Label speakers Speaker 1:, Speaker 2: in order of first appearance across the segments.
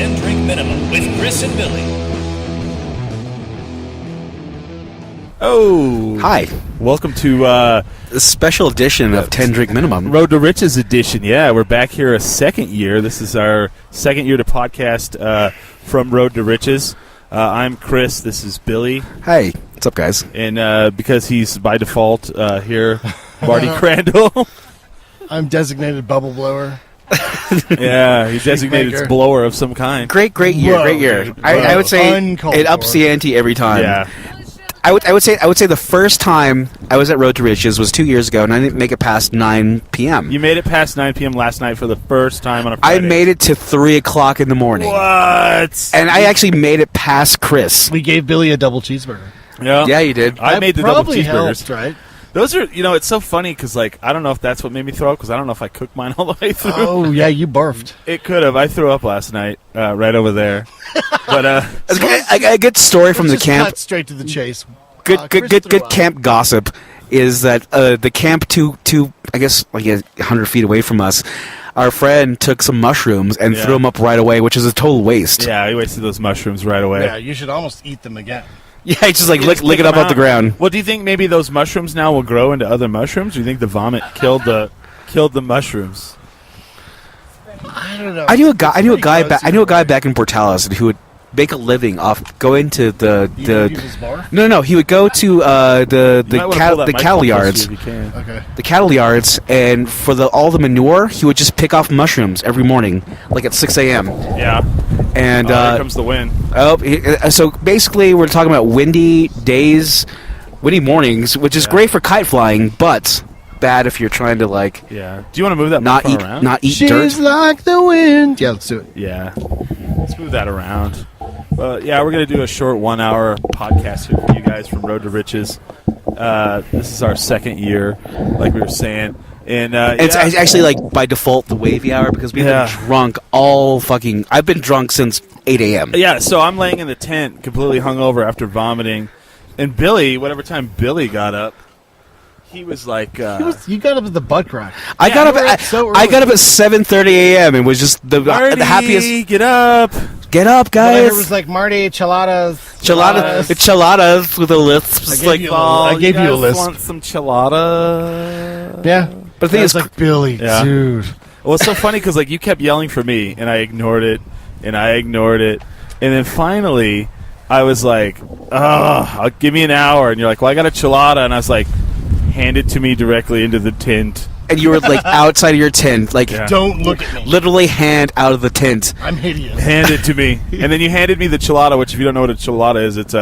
Speaker 1: 10 Drink Minimum with Chris and Billy.
Speaker 2: Oh.
Speaker 3: Hi.
Speaker 2: Welcome to
Speaker 3: A special edition of 10 Drink Minimum.
Speaker 2: Road to Riches edition. Yeah, we're back here a second year. This is our second year to podcast from Road to Riches. I'm Chris. This is Billy.
Speaker 3: Hey, what's up, guys?
Speaker 2: And because he's by default here, Marty Crandall.
Speaker 4: I'm designated bubble blower.
Speaker 2: Yeah, he's designated blower of some kind.
Speaker 3: Great year,
Speaker 4: Whoa,
Speaker 3: great year.
Speaker 4: dude.
Speaker 3: I would say
Speaker 4: Uncalled
Speaker 3: it ups
Speaker 4: for.
Speaker 3: the ante every time.
Speaker 2: Yeah.
Speaker 3: I would say the first time I was at Road to Riches was 2 years ago, and I didn't make it past 9 p.m.
Speaker 2: You made it past 9 p.m. last night for the first time on a
Speaker 3: I
Speaker 2: Friday.
Speaker 3: made it to 3 o'clock in the morning.
Speaker 2: What?
Speaker 3: And I actually made it past Chris.
Speaker 4: We gave Billy a double cheeseburger.
Speaker 3: Yeah, you did.
Speaker 2: I made the double
Speaker 4: probably
Speaker 2: cheeseburgers.
Speaker 4: helped, right?
Speaker 2: Those are, it's so funny because, I don't know if that's what made me throw up because I don't know if I cooked mine all the way through.
Speaker 4: Oh, yeah, you barfed.
Speaker 2: It could have. I threw up last night, right over there. But
Speaker 3: A good story from the
Speaker 4: Just
Speaker 3: camp.
Speaker 4: cut straight to the chase.
Speaker 3: Good camp gossip is that the camp two I guess like 100 feet away from us, our friend took some mushrooms and threw them up right away, which is a total waste.
Speaker 2: yeah, he wasted those mushrooms right away.
Speaker 4: Yeah, you should almost eat them again.
Speaker 3: Yeah, it's just like lick it up
Speaker 2: them
Speaker 3: off the
Speaker 2: out.
Speaker 3: ground.
Speaker 2: Well, do you think maybe those mushrooms now will grow into other mushrooms? Or do you think the vomit killed the mushrooms?
Speaker 4: I don't know.
Speaker 3: I knew a guy back in Portales who would make a living off going to
Speaker 4: People's bar?
Speaker 3: No, he would go to
Speaker 2: You might wanna pull that
Speaker 3: the
Speaker 2: mic
Speaker 3: cattle
Speaker 2: closer
Speaker 3: yards.
Speaker 2: if you can.
Speaker 4: Okay.
Speaker 3: The cattle yards, and for all the manure, he would just pick off mushrooms every morning, like at 6 a.m.
Speaker 2: Yeah.
Speaker 3: And
Speaker 2: Here comes the wind.
Speaker 3: so basically, we're talking about windy days, windy mornings, which is great for kite flying, but bad if you're trying to
Speaker 2: Yeah. Do you want to move that
Speaker 3: not
Speaker 2: microphone around?
Speaker 3: eat
Speaker 4: She's
Speaker 3: dirt.
Speaker 4: like the wind. Yeah, let's do it.
Speaker 2: Yeah. Let's move that around. Yeah, we're going to do a short 1 hour podcast here for you guys from Road to Riches. This is our second year, like we were saying. And
Speaker 3: It's actually by default the wavy hour because we've been drunk all fucking. I've been drunk since 8 a.m.
Speaker 2: Yeah, so I'm laying in the tent completely hungover after vomiting. And Billy, whatever time Billy got up, he was like...
Speaker 4: You got up at the butt crack.
Speaker 3: I got up
Speaker 4: you were
Speaker 3: at
Speaker 4: up so early.
Speaker 3: I got up at 7:30 a.m. and was just the happiest.
Speaker 2: Get up!
Speaker 3: Get up,
Speaker 4: What I heard
Speaker 3: guys!
Speaker 4: was like, Marty, chiladas.
Speaker 3: Chiladas with a lisp.
Speaker 4: I gave you a list.
Speaker 2: Want some chilada?
Speaker 4: Yeah.
Speaker 3: But the thing is,
Speaker 4: like, Billy,
Speaker 2: Yeah.
Speaker 4: dude.
Speaker 2: Well, it's so funny because you kept yelling for me, and I ignored it, and then finally, I was like, "Oh, give me an hour," and you're like, "Well, I got a chilada," and I was like, "Hand it to me directly into the tent."
Speaker 3: and you were outside of your tent,
Speaker 2: Yeah.
Speaker 4: Don't look at me.
Speaker 3: literally hand out of the tent.
Speaker 4: I'm hideous.
Speaker 2: Hand it to me, and then you handed me the chilada, which if you don't know what a chilada is, it's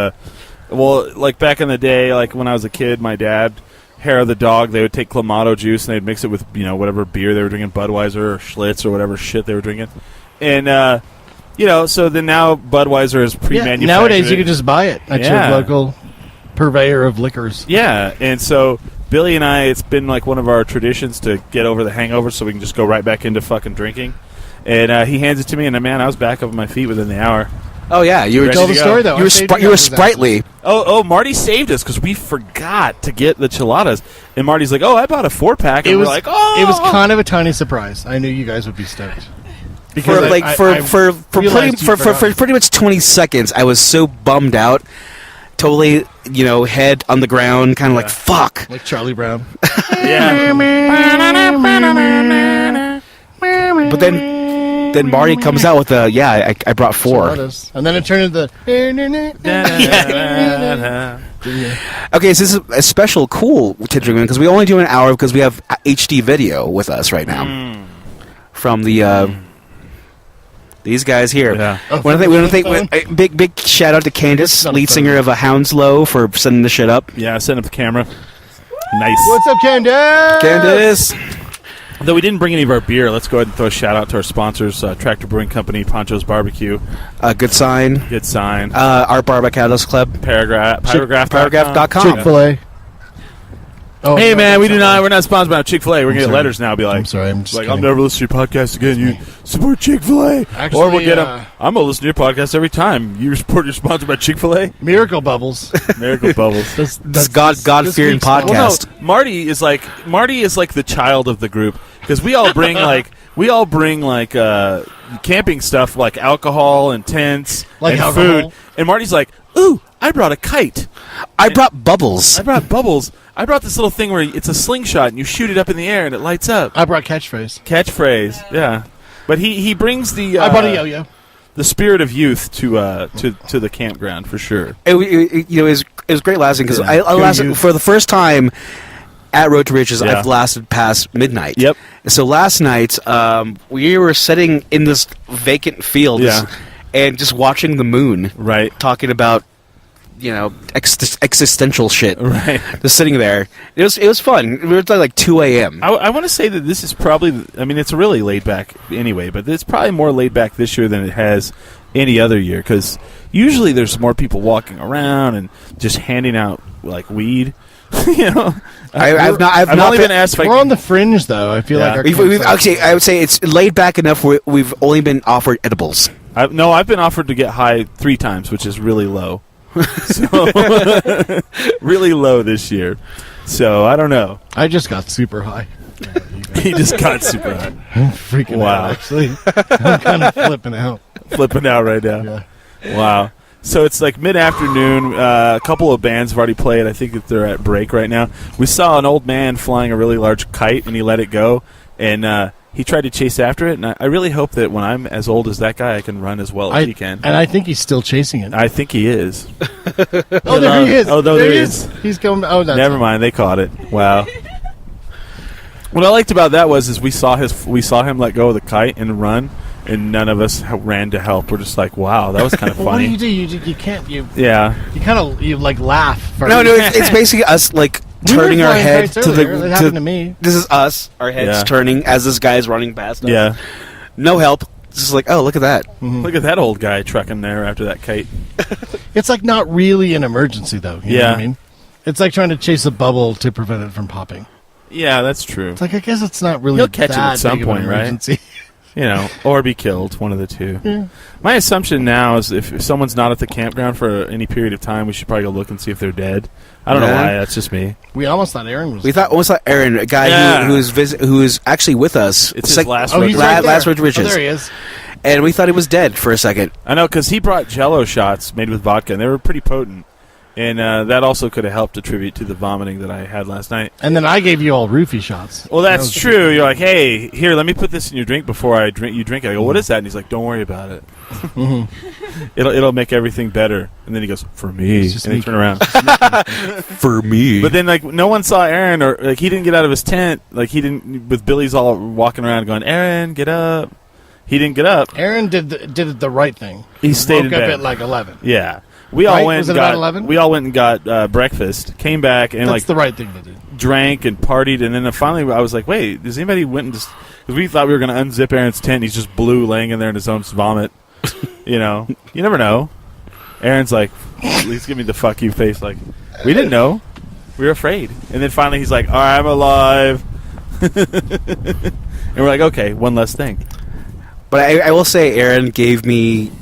Speaker 2: back in the day, when I was a kid, my dad. Hair of the dog, they would take Clamato juice and they'd mix it with, whatever beer they were drinking, Budweiser or Schlitz or whatever shit they were drinking. And, so then now Budweiser is pre-manufactured.
Speaker 4: Nowadays, you can just buy it at
Speaker 2: Yeah.
Speaker 4: your local purveyor of liquors.
Speaker 2: Yeah, and so Billy and I, it's been one of our traditions to get over the hangover so we can just go right back into fucking drinking. And he hands it to me, and man, I was back up on my feet within the hour.
Speaker 3: Oh yeah, you were
Speaker 2: Ready
Speaker 4: Tell
Speaker 2: to
Speaker 4: the
Speaker 2: go.
Speaker 4: story, though.
Speaker 3: you were sprightly.
Speaker 2: Oh, Marty saved us because we forgot to get the chiladas. And Marty's like, "Oh, I bought a 4-pack," and we're like, "Oh!"
Speaker 4: It was kind of a tiny surprise. I knew you guys would be stoked.
Speaker 3: For
Speaker 4: realized you forgot.
Speaker 3: pretty much 20 seconds, I was so bummed out. Totally, head on the ground, kind of like fuck.
Speaker 4: Like Charlie Brown.
Speaker 2: Yeah.
Speaker 3: But then Marty comes out with I brought 4.
Speaker 4: And then it turned into
Speaker 3: Okay, so this is a special cool Ted Drinking because we only do an hour because we have HD video with us right now from the these guys here.
Speaker 2: Yeah.
Speaker 3: We want to thank big shout out to Candace, lead singer of Hounslow, for sending the shit up.
Speaker 2: Yeah, send up the camera. Nice.
Speaker 4: What's up, Candace?
Speaker 3: Candace.
Speaker 2: Though we didn't bring any of our beer, let's go ahead and throw a shout out to our sponsors, Tractor Brewing Company, Poncho's Barbecue.
Speaker 3: Good sign.
Speaker 2: Good sign.
Speaker 3: Our Barbacados Club.
Speaker 2: Paragraph.com.
Speaker 4: Chick-fil-A. Oh,
Speaker 2: Hey,
Speaker 4: no,
Speaker 2: man,
Speaker 4: that's not
Speaker 2: we're not sponsored by Chick-fil-A. We're going to get
Speaker 4: sorry.
Speaker 2: letters now. Be like,
Speaker 4: I'm sorry, I'm just
Speaker 2: I'll
Speaker 4: kidding.
Speaker 2: never listen to your podcast again. You support Chick-fil-A.
Speaker 4: Actually,
Speaker 2: Or we'll get them. I'm going to listen to your podcast every time. You report you're sponsored by Chick-fil-A?
Speaker 4: Miracle Bubbles.
Speaker 2: Miracle Bubbles.
Speaker 3: This God-fearing
Speaker 4: week's
Speaker 3: podcast.
Speaker 2: Well, no, Marty is like the child of the group because we all bring we all bring like camping stuff, like alcohol and tents
Speaker 4: Like
Speaker 2: and
Speaker 4: alcohol?
Speaker 2: food. And Marty's like, "Ooh, I brought a kite.
Speaker 3: I brought bubbles.
Speaker 2: I brought bubbles. I brought this little thing where it's a slingshot and you shoot it up in the air and it lights up."
Speaker 4: I brought catchphrase.
Speaker 2: Catchphrase, yeah. But he brings the
Speaker 4: I brought a yo-yo.
Speaker 2: the spirit of youth to the campground for sure.
Speaker 3: It was great lasting because
Speaker 2: Yeah.
Speaker 3: I lasted for the first time at Road to Riches.
Speaker 2: Yeah.
Speaker 3: I've lasted past midnight.
Speaker 2: Yep.
Speaker 3: So last night we were sitting in this vacant field and just watching the moon.
Speaker 2: Right.
Speaker 3: Talking about existential shit.
Speaker 2: Right.
Speaker 3: Just sitting there. It was fun. We were like 2 a.m.
Speaker 2: I want to say that this is probably, I mean, it's really laid back anyway, but it's probably more laid back this year than it has any other year because usually there's more people walking around and just handing out like weed.
Speaker 3: I've
Speaker 2: only been asked.
Speaker 4: We're on the fringe, though. I feel like our
Speaker 3: I would say it's laid back enough where we've only been offered edibles.
Speaker 2: I've been offered to get high 3 times, which is really low. So really low this year. So I don't know.
Speaker 4: I just got super high.
Speaker 2: He just got super high.
Speaker 4: I'm freaking
Speaker 2: Wow.
Speaker 4: out, actually. I'm kind of flipping out.
Speaker 2: Flipping out right now.
Speaker 4: Yeah.
Speaker 2: Wow. So it's like mid-afternoon. A couple of bands have already played. I think that they're at break right now. We saw an old man flying a really large kite, and he let it go. And he tried to chase after it. And I really hope that when I'm as old as that guy, I can run as well as he can.
Speaker 4: And I think he's still chasing it.
Speaker 2: I think he is.
Speaker 4: Oh, there he is.
Speaker 2: Oh, there he is.
Speaker 4: He's going. Oh, that's
Speaker 2: Never mind. They caught it. Wow. What I liked about that was we saw him let go of the kite and run, and none of us ran to help. We're just like, wow, that was kind of
Speaker 4: Well,
Speaker 2: funny.
Speaker 4: what do? You can't. You kind of like laugh. For
Speaker 3: No, it's basically us like turning our head to the.
Speaker 4: It happened to me.
Speaker 3: This is us. Our heads turning as this guy's running past us.
Speaker 2: Yeah.
Speaker 3: No help. Just like, oh, look at that.
Speaker 4: Mm-hmm.
Speaker 2: Look at that old guy trucking there after that kite.
Speaker 4: It's like not really an emergency, though. You know what I mean? It's like trying to chase a bubble to prevent it from popping.
Speaker 2: Yeah, that's true.
Speaker 4: It's like, I guess it's not really
Speaker 2: He'll catch it
Speaker 4: that
Speaker 2: at some
Speaker 4: big of an
Speaker 2: point, right?
Speaker 4: emergency.
Speaker 2: Or be killed, one of the two.
Speaker 4: Yeah.
Speaker 2: My assumption now is if someone's not at the campground for any period of time, we should probably go look and see if they're dead. I don't know why. That's just me.
Speaker 4: We almost thought Aaron was.
Speaker 3: We almost thought Aaron, a guy who is actually with us.
Speaker 2: It's his last
Speaker 4: he's right
Speaker 3: last
Speaker 4: there.
Speaker 3: Road to Riches.
Speaker 4: Oh, there he is.
Speaker 3: And we thought he was dead for a second.
Speaker 2: I know, because he brought JELLO shots made with vodka, and they were pretty potent. And that also could have helped attribute to the vomiting that I had last night.
Speaker 4: And then I gave you all roofie shots.
Speaker 2: Well, that's true. You're like, hey, here, let me put this in your drink before you drink it. I go, what is that? And he's like, don't worry about it. It'll make everything better. And then he goes, for me. And then he turn around.
Speaker 3: For me.
Speaker 2: But then, like, no one saw Aaron, or like he didn't get out of his tent. Like he didn't, with Billy's all walking around going, Aaron, get up. He didn't get up.
Speaker 4: Aaron did the right thing.
Speaker 2: He stayed in
Speaker 4: woke up
Speaker 2: bed
Speaker 4: at like 11.
Speaker 2: Yeah. We
Speaker 4: Right?
Speaker 2: all went.
Speaker 4: Was
Speaker 2: and
Speaker 4: it about
Speaker 2: got,
Speaker 4: 11?
Speaker 2: We all went and got breakfast. Came back and
Speaker 4: That's the right thing to do.
Speaker 2: drank and partied, and then finally I was like, "Wait, does anybody went and just?" Because we thought we were going to unzip Aaron's tent. He's just blue, laying in there in his own vomit. You never know. Aaron's like, "Please give me the fuck you face." Like, we didn't know. We were afraid, and then finally he's like, "All right, I'm alive." And we're like, "Okay, one less thing."
Speaker 3: But I will say, Aaron gave me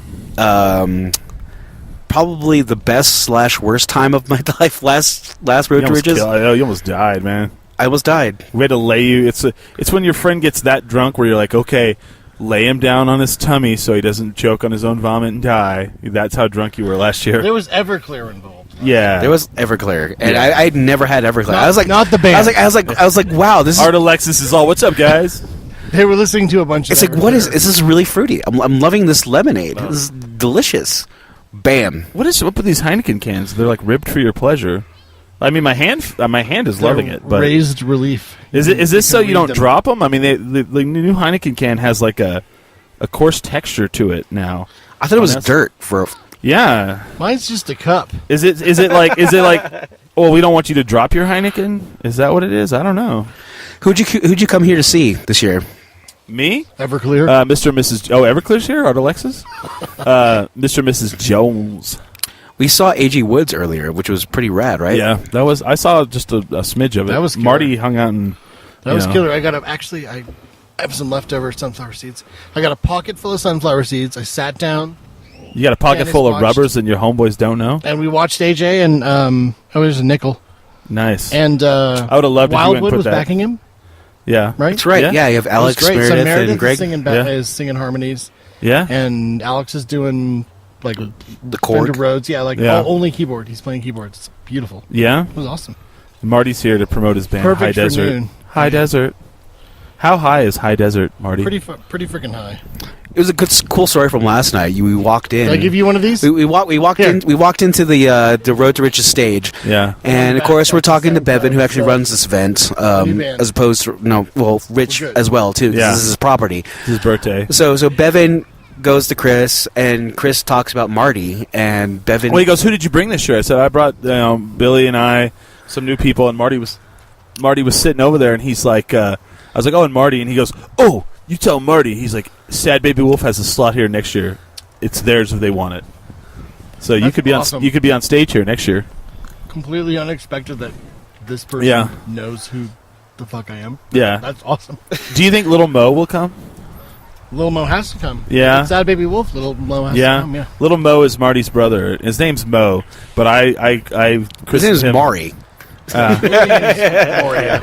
Speaker 3: probably the best / worst time of my life last Road to Riches.
Speaker 2: You almost died, man.
Speaker 3: I almost died.
Speaker 2: We had to lay you. It's when your friend gets that drunk where you're like, okay, lay him down on his tummy so he doesn't choke on his own vomit and die. That's how drunk you were last year.
Speaker 4: There was Everclear involved.
Speaker 2: Yeah,
Speaker 3: There was Everclear, and
Speaker 2: Yeah.
Speaker 3: I'd never had Everclear.
Speaker 4: Not-
Speaker 3: I was like,
Speaker 4: not the band.
Speaker 3: I was like, wow, this is.
Speaker 2: Art Alexis is all. What's up, guys?
Speaker 4: They were listening to a bunch of
Speaker 3: It's like, what is this? Is really fruity. I'm loving this lemonade. This is delicious. Bam.
Speaker 2: What is up with these Heineken cans? They're like ribbed for your pleasure. I mean, my hand is loving it. But
Speaker 4: raised relief.
Speaker 2: is this so you
Speaker 4: read
Speaker 2: don't
Speaker 4: them.
Speaker 2: drop them? I mean, the new Heineken can has like a coarse texture to it now.
Speaker 3: I thought it was
Speaker 2: that's-
Speaker 3: dirt for.
Speaker 2: Yeah.
Speaker 4: Mine's just a cup.
Speaker 2: Is it like? Oh, we don't want you to drop your Heineken. Is that what it is? I don't know.
Speaker 3: Who'd you come here to see this year?
Speaker 2: Me?
Speaker 4: Everclear.
Speaker 2: Mr. and Mrs. Oh, Everclear's here? Art Alexis? Mr. and Mrs. Jones.
Speaker 3: We saw A.G. Woods earlier, which was pretty rad, right?
Speaker 2: Yeah, that was. I saw just a smidge of it.
Speaker 4: That was killer.
Speaker 2: Marty hung out and.
Speaker 4: That was killer. I have some leftover sunflower seeds. I got a pocket full of sunflower seeds. I sat down
Speaker 2: You got a pocket
Speaker 4: Dennis
Speaker 2: full of
Speaker 4: watched.
Speaker 2: rubbers and your homeboys don't know?
Speaker 4: and we watched AJ and it was a nickel.
Speaker 2: Nice.
Speaker 4: And
Speaker 2: I would have loved if you went and
Speaker 4: Wildwood
Speaker 2: put
Speaker 4: was
Speaker 2: that.
Speaker 4: backing him.
Speaker 2: Yeah.
Speaker 4: right?
Speaker 3: That's right. Yeah, you have Alex,
Speaker 4: Great. So
Speaker 3: Meredith,
Speaker 4: Meredith
Speaker 3: and Greg.
Speaker 4: is singing harmonies,
Speaker 2: Yeah.
Speaker 4: and Alex is doing like
Speaker 3: The chord.
Speaker 4: Fender Rhodes. Yeah, like
Speaker 2: Yeah.
Speaker 4: only keyboard. He's playing keyboards. It's beautiful.
Speaker 2: Yeah.
Speaker 4: It was awesome.
Speaker 2: Marty's here to promote his band,
Speaker 4: Perfect
Speaker 2: High
Speaker 4: for
Speaker 2: Desert.
Speaker 4: noon.
Speaker 2: High Desert. How high is High Desert, Marty?
Speaker 4: Pretty freaking high.
Speaker 3: It was a cool story from last night. We walked in.
Speaker 4: Did I give you one of these?
Speaker 3: We walked
Speaker 4: Here.
Speaker 3: in. We walked into the Road to Riches stage.
Speaker 2: Yeah.
Speaker 3: And of course, we're talking to Bevan, who actually runs this event,
Speaker 4: band.
Speaker 3: as opposed to Rich
Speaker 4: We're good.
Speaker 3: as well too. 'Cause
Speaker 2: Yeah.
Speaker 3: This is his property.
Speaker 2: It's his birthday.
Speaker 3: So Bevan goes to Chris, and Chris talks about Marty, and Bevan.
Speaker 2: Well, he goes, "Who did you bring this year?" I said, "I brought Billy and I, some new people." And Marty was sitting over there, and he's like, "I was like, oh, and Marty," and he goes, "Oh, you tell Marty." He's like, "Sad Baby Wolf has a slot here next year. It's theirs if they want it." So you
Speaker 4: That's
Speaker 2: could be
Speaker 4: awesome.
Speaker 2: on you could be on stage here next year.
Speaker 4: Completely unexpected that this person
Speaker 2: Yeah.
Speaker 4: knows who the fuck I am.
Speaker 2: Yeah.
Speaker 4: That's awesome.
Speaker 2: Do you think Little Mo will come?
Speaker 4: Lil Mo has to come.
Speaker 2: Yeah.
Speaker 4: It's Sad Baby Wolf. Little Mo has to
Speaker 2: Yeah.
Speaker 4: come. Yeah.
Speaker 2: Little Mo is Marty's brother. His name's Mo, but I
Speaker 3: his
Speaker 2: christened
Speaker 3: name is
Speaker 2: him.
Speaker 3: Maury.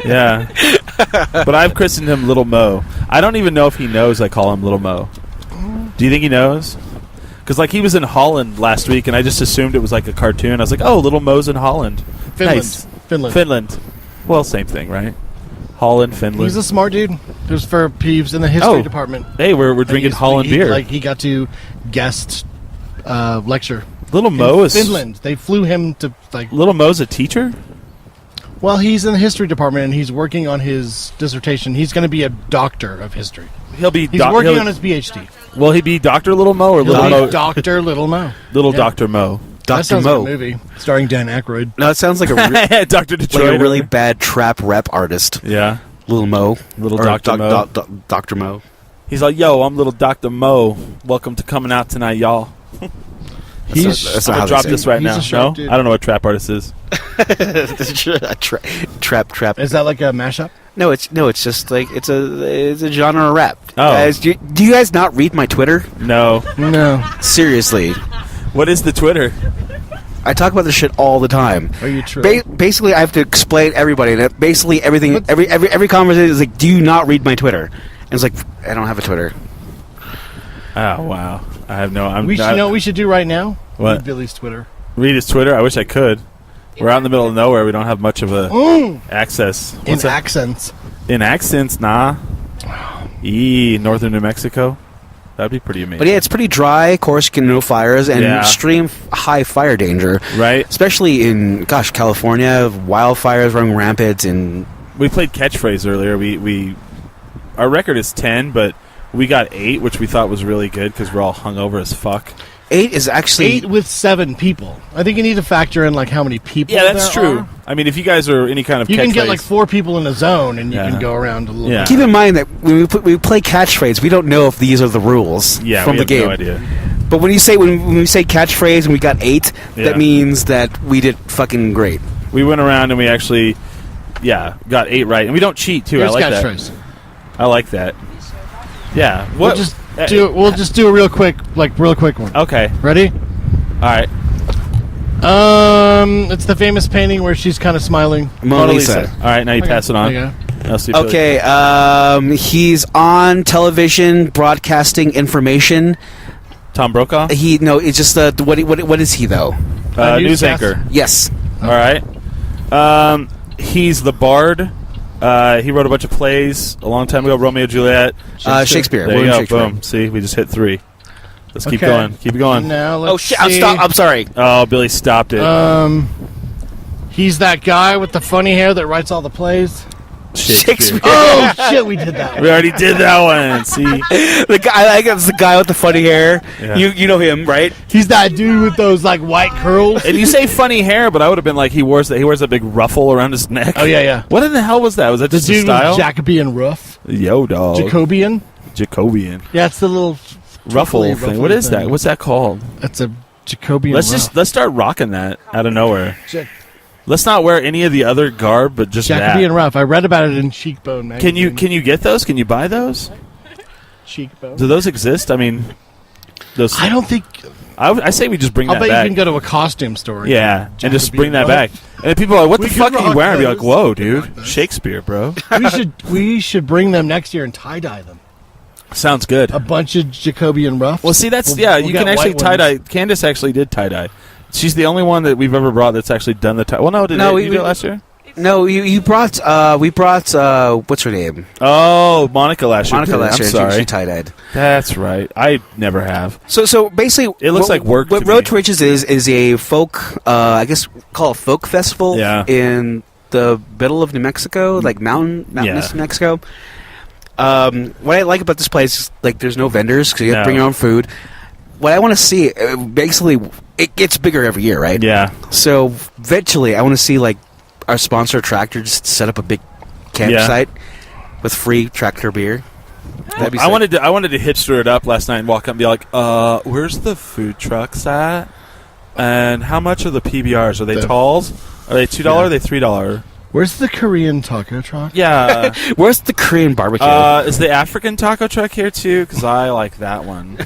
Speaker 2: Yeah. But I've christened him Little Mo. I don't even know if he knows I call him Little Mo. Do you think he knows? Because like he was in Holland last week, and I just assumed it was like a cartoon. I was like, "Oh, Little Mo's in Holland."
Speaker 4: Finland.
Speaker 2: Nice.
Speaker 4: Finland.
Speaker 2: Well, same thing, right? Holland, Finland.
Speaker 4: He's a smart dude. It was for Peeves in the history
Speaker 2: Oh.
Speaker 4: department.
Speaker 2: Hey, we're drinking Holland beer.
Speaker 4: He got to guest lecture.
Speaker 2: Little
Speaker 4: in
Speaker 2: Mo is
Speaker 4: Finland. They flew him to like.
Speaker 2: Little Mo's a teacher.
Speaker 4: Well, he's in the history department and he's working on his dissertation. He's going to be a doctor of history.
Speaker 2: He'll be.
Speaker 4: He's working on his PhD.
Speaker 2: Will he be Dr. Little Mo or Little
Speaker 4: He'll
Speaker 2: Mo?
Speaker 4: be Dr. Little Mo.
Speaker 2: Little
Speaker 4: Yeah.
Speaker 2: Dr. Mo.
Speaker 4: That
Speaker 3: Dr.
Speaker 4: sounds
Speaker 3: Mo.
Speaker 4: like a movie starring Dan Aykroyd.
Speaker 3: No, it sounds like a
Speaker 2: Dr.
Speaker 3: like
Speaker 2: Detroit.
Speaker 3: a really bad trap rep artist.
Speaker 2: Yeah.
Speaker 3: Little Mo.
Speaker 2: Little
Speaker 3: Or
Speaker 2: Dr. Mo.
Speaker 3: Dr. Mo.
Speaker 2: He's like, "Yo, I'm Little Dr. Mo. Welcome to coming out tonight, y'all."
Speaker 3: That's not
Speaker 2: I'll
Speaker 3: how
Speaker 2: drop
Speaker 3: they
Speaker 2: this
Speaker 3: say
Speaker 2: right
Speaker 4: He's
Speaker 2: now.
Speaker 4: a sharp
Speaker 2: No,
Speaker 4: dude.
Speaker 2: I don't know what trap artist is.
Speaker 3: Trap.
Speaker 4: Is that like a mashup?
Speaker 3: No, it's just like it's a genre of rap.
Speaker 2: Oh.
Speaker 3: Guys, do you guys not read my Twitter?
Speaker 2: No.
Speaker 4: No.
Speaker 3: Seriously,
Speaker 2: What is the Twitter?
Speaker 3: I talk about this shit all the time.
Speaker 4: Are you true?
Speaker 3: Basically, I have to explain everybody that basically everything,
Speaker 4: But-
Speaker 3: every conversation is like, do you not read my Twitter? And it's like, I don't have a Twitter.
Speaker 2: Oh wow, I have no. I'm
Speaker 4: You
Speaker 2: not,
Speaker 4: know what we should do right now?
Speaker 2: What?
Speaker 4: Read Billy's Twitter.
Speaker 2: read his Twitter. I wish I could. We're out in the middle of nowhere. We don't have much of a access.
Speaker 4: In
Speaker 2: What's that?
Speaker 4: accents.
Speaker 2: In accents, nah. Northern New Mexico. That'd be pretty amazing.
Speaker 3: But yeah, it's pretty dry. Of course, you can no fires and
Speaker 2: Yeah.
Speaker 3: extreme high fire danger.
Speaker 2: Right.
Speaker 3: Especially in California, wildfires running rampant, and
Speaker 2: We played catchphrase earlier. We our record is 10, but we got 8, which we thought was really good because we're all hungover as fuck.
Speaker 3: 8 is actually
Speaker 4: 8 with 7 people. I think you need to factor in like how many people.
Speaker 2: Yeah, that's
Speaker 4: there
Speaker 2: true.
Speaker 4: are.
Speaker 2: I mean, if you guys are any kind of
Speaker 4: You can get
Speaker 2: catchphrase-
Speaker 4: like 4 people in a zone, and you
Speaker 2: Yeah.
Speaker 4: can go around a little.
Speaker 2: Yeah.
Speaker 4: bit.
Speaker 3: Keep in mind that when we play catchphrase, we don't know if these are the rules
Speaker 2: yeah,
Speaker 3: from
Speaker 2: we
Speaker 3: the
Speaker 2: have
Speaker 3: game.
Speaker 2: no idea.
Speaker 3: But when we say catchphrase and we got 8,
Speaker 2: Yeah.
Speaker 3: that means that we did fucking great.
Speaker 2: We went around and we actually, got 8 right, and we don't cheat too.
Speaker 4: Here's
Speaker 2: I like that.
Speaker 4: catchphrase.
Speaker 2: I like that. Yeah.
Speaker 4: We'll
Speaker 2: What?
Speaker 4: just do a real quick one.
Speaker 2: Okay.
Speaker 4: Ready?
Speaker 2: All right.
Speaker 4: It's the famous painting where she's kind of smiling.
Speaker 3: Mona Lisa.
Speaker 2: All right. Now you pass it on.
Speaker 4: There you go.
Speaker 2: I'll see if
Speaker 3: Okay, he's on television broadcasting information.
Speaker 2: Tom Brokaw,
Speaker 3: It's just what is he though?
Speaker 2: news
Speaker 4: newscast.
Speaker 2: anchor.
Speaker 3: Yes.
Speaker 2: All right. He's the bard. He wrote a bunch of plays a long time ago. Romeo and Juliet.
Speaker 3: Shakespeare.
Speaker 2: There you
Speaker 3: William
Speaker 2: go.
Speaker 3: Shakespeare.
Speaker 2: Boom. See, we just hit 3. Let's keep
Speaker 4: Okay.
Speaker 2: going. Keep it going.
Speaker 4: Now let's
Speaker 3: Oh shit!
Speaker 4: see.
Speaker 3: I'm sorry.
Speaker 2: Oh, Billy stopped it.
Speaker 4: He's that guy with the funny hair that writes all the plays.
Speaker 3: Shakespeare.
Speaker 4: Oh shit, we did that.
Speaker 2: We already did that one. See.
Speaker 3: The guy, I guess the guy with the funny hair.
Speaker 2: Yeah.
Speaker 3: You know him, right?
Speaker 4: He's that dude with those like white curls.
Speaker 2: And you say funny hair, but I would have been like, he wears a big ruffle around his neck.
Speaker 4: Oh yeah.
Speaker 2: What in the hell was that? Was that
Speaker 4: The
Speaker 2: just a
Speaker 4: dude
Speaker 2: style?
Speaker 4: with Jacobean ruff.
Speaker 2: Yo, dog.
Speaker 4: Jacobian.
Speaker 2: Jacobian.
Speaker 4: Yeah, it's the little
Speaker 2: Ruffle
Speaker 4: ruffly
Speaker 2: thing. What is
Speaker 4: thing.
Speaker 2: that? What's that called?
Speaker 4: That's a Jacobian.
Speaker 2: Let's start rocking that out of nowhere. Let's not wear any of the other garb, but just
Speaker 4: Jacobean
Speaker 2: that.
Speaker 4: ruff. I read about it in Cheekbone magazine.
Speaker 2: Can you get those? Can you buy those?
Speaker 4: Cheekbone?
Speaker 2: Do those exist? I mean, those.
Speaker 4: I don't think.
Speaker 2: I say we just bring
Speaker 4: I'll
Speaker 2: that
Speaker 4: bet
Speaker 2: back.
Speaker 4: you can go to a costume store.
Speaker 2: Yeah, and just bring that
Speaker 4: Jacobean
Speaker 2: back. And then people are like, what
Speaker 4: We
Speaker 2: the
Speaker 4: can
Speaker 2: fuck are you
Speaker 4: rock
Speaker 2: wearing? I'd be like,
Speaker 4: those.
Speaker 2: whoa,
Speaker 4: We can rock
Speaker 2: dude.
Speaker 4: those.
Speaker 2: Shakespeare, bro.
Speaker 4: we should bring them next year and tie-dye them.
Speaker 2: Sounds good.
Speaker 4: A bunch of Jacobean ruffs.
Speaker 2: Well, see, that's,
Speaker 4: We'll
Speaker 2: you
Speaker 4: get
Speaker 2: can actually
Speaker 4: white
Speaker 2: tie-dye. Candace actually did tie-dye. She's the only one that we've ever brought that's actually done the tie. Well, no, you did it last year?
Speaker 3: No, you brought. We brought. What's her name?
Speaker 2: Oh, Monica last year.
Speaker 3: Monica last year.
Speaker 2: I'm sorry.
Speaker 3: She tie-dyed.
Speaker 2: That's right. I never have.
Speaker 3: So basically,
Speaker 2: It looks like work
Speaker 3: What
Speaker 2: to
Speaker 3: Road
Speaker 2: me.
Speaker 3: to Riches is a folk, I guess, call it folk festival.
Speaker 2: Yeah.
Speaker 3: In the middle of New Mexico, like mountainous New Mexico. What I like about this place is like there's no vendors because you have to bring your own food. What I want to see, basically, it gets bigger every year, right?
Speaker 2: Yeah.
Speaker 3: So eventually, I want to see like our sponsor Tractor just set up a big campsite with free Tractor beer. That'd be
Speaker 2: I
Speaker 3: sick.
Speaker 2: wanted to hipster it up last night and walk up and be like, where's the food trucks at? And how much are the PBRs? Are they talls? Are they $2? Are they $3?
Speaker 4: Where's the Korean taco truck?
Speaker 2: Yeah.
Speaker 3: Where's the Korean barbecue?
Speaker 2: Is the African taco truck here too? Because I like that one.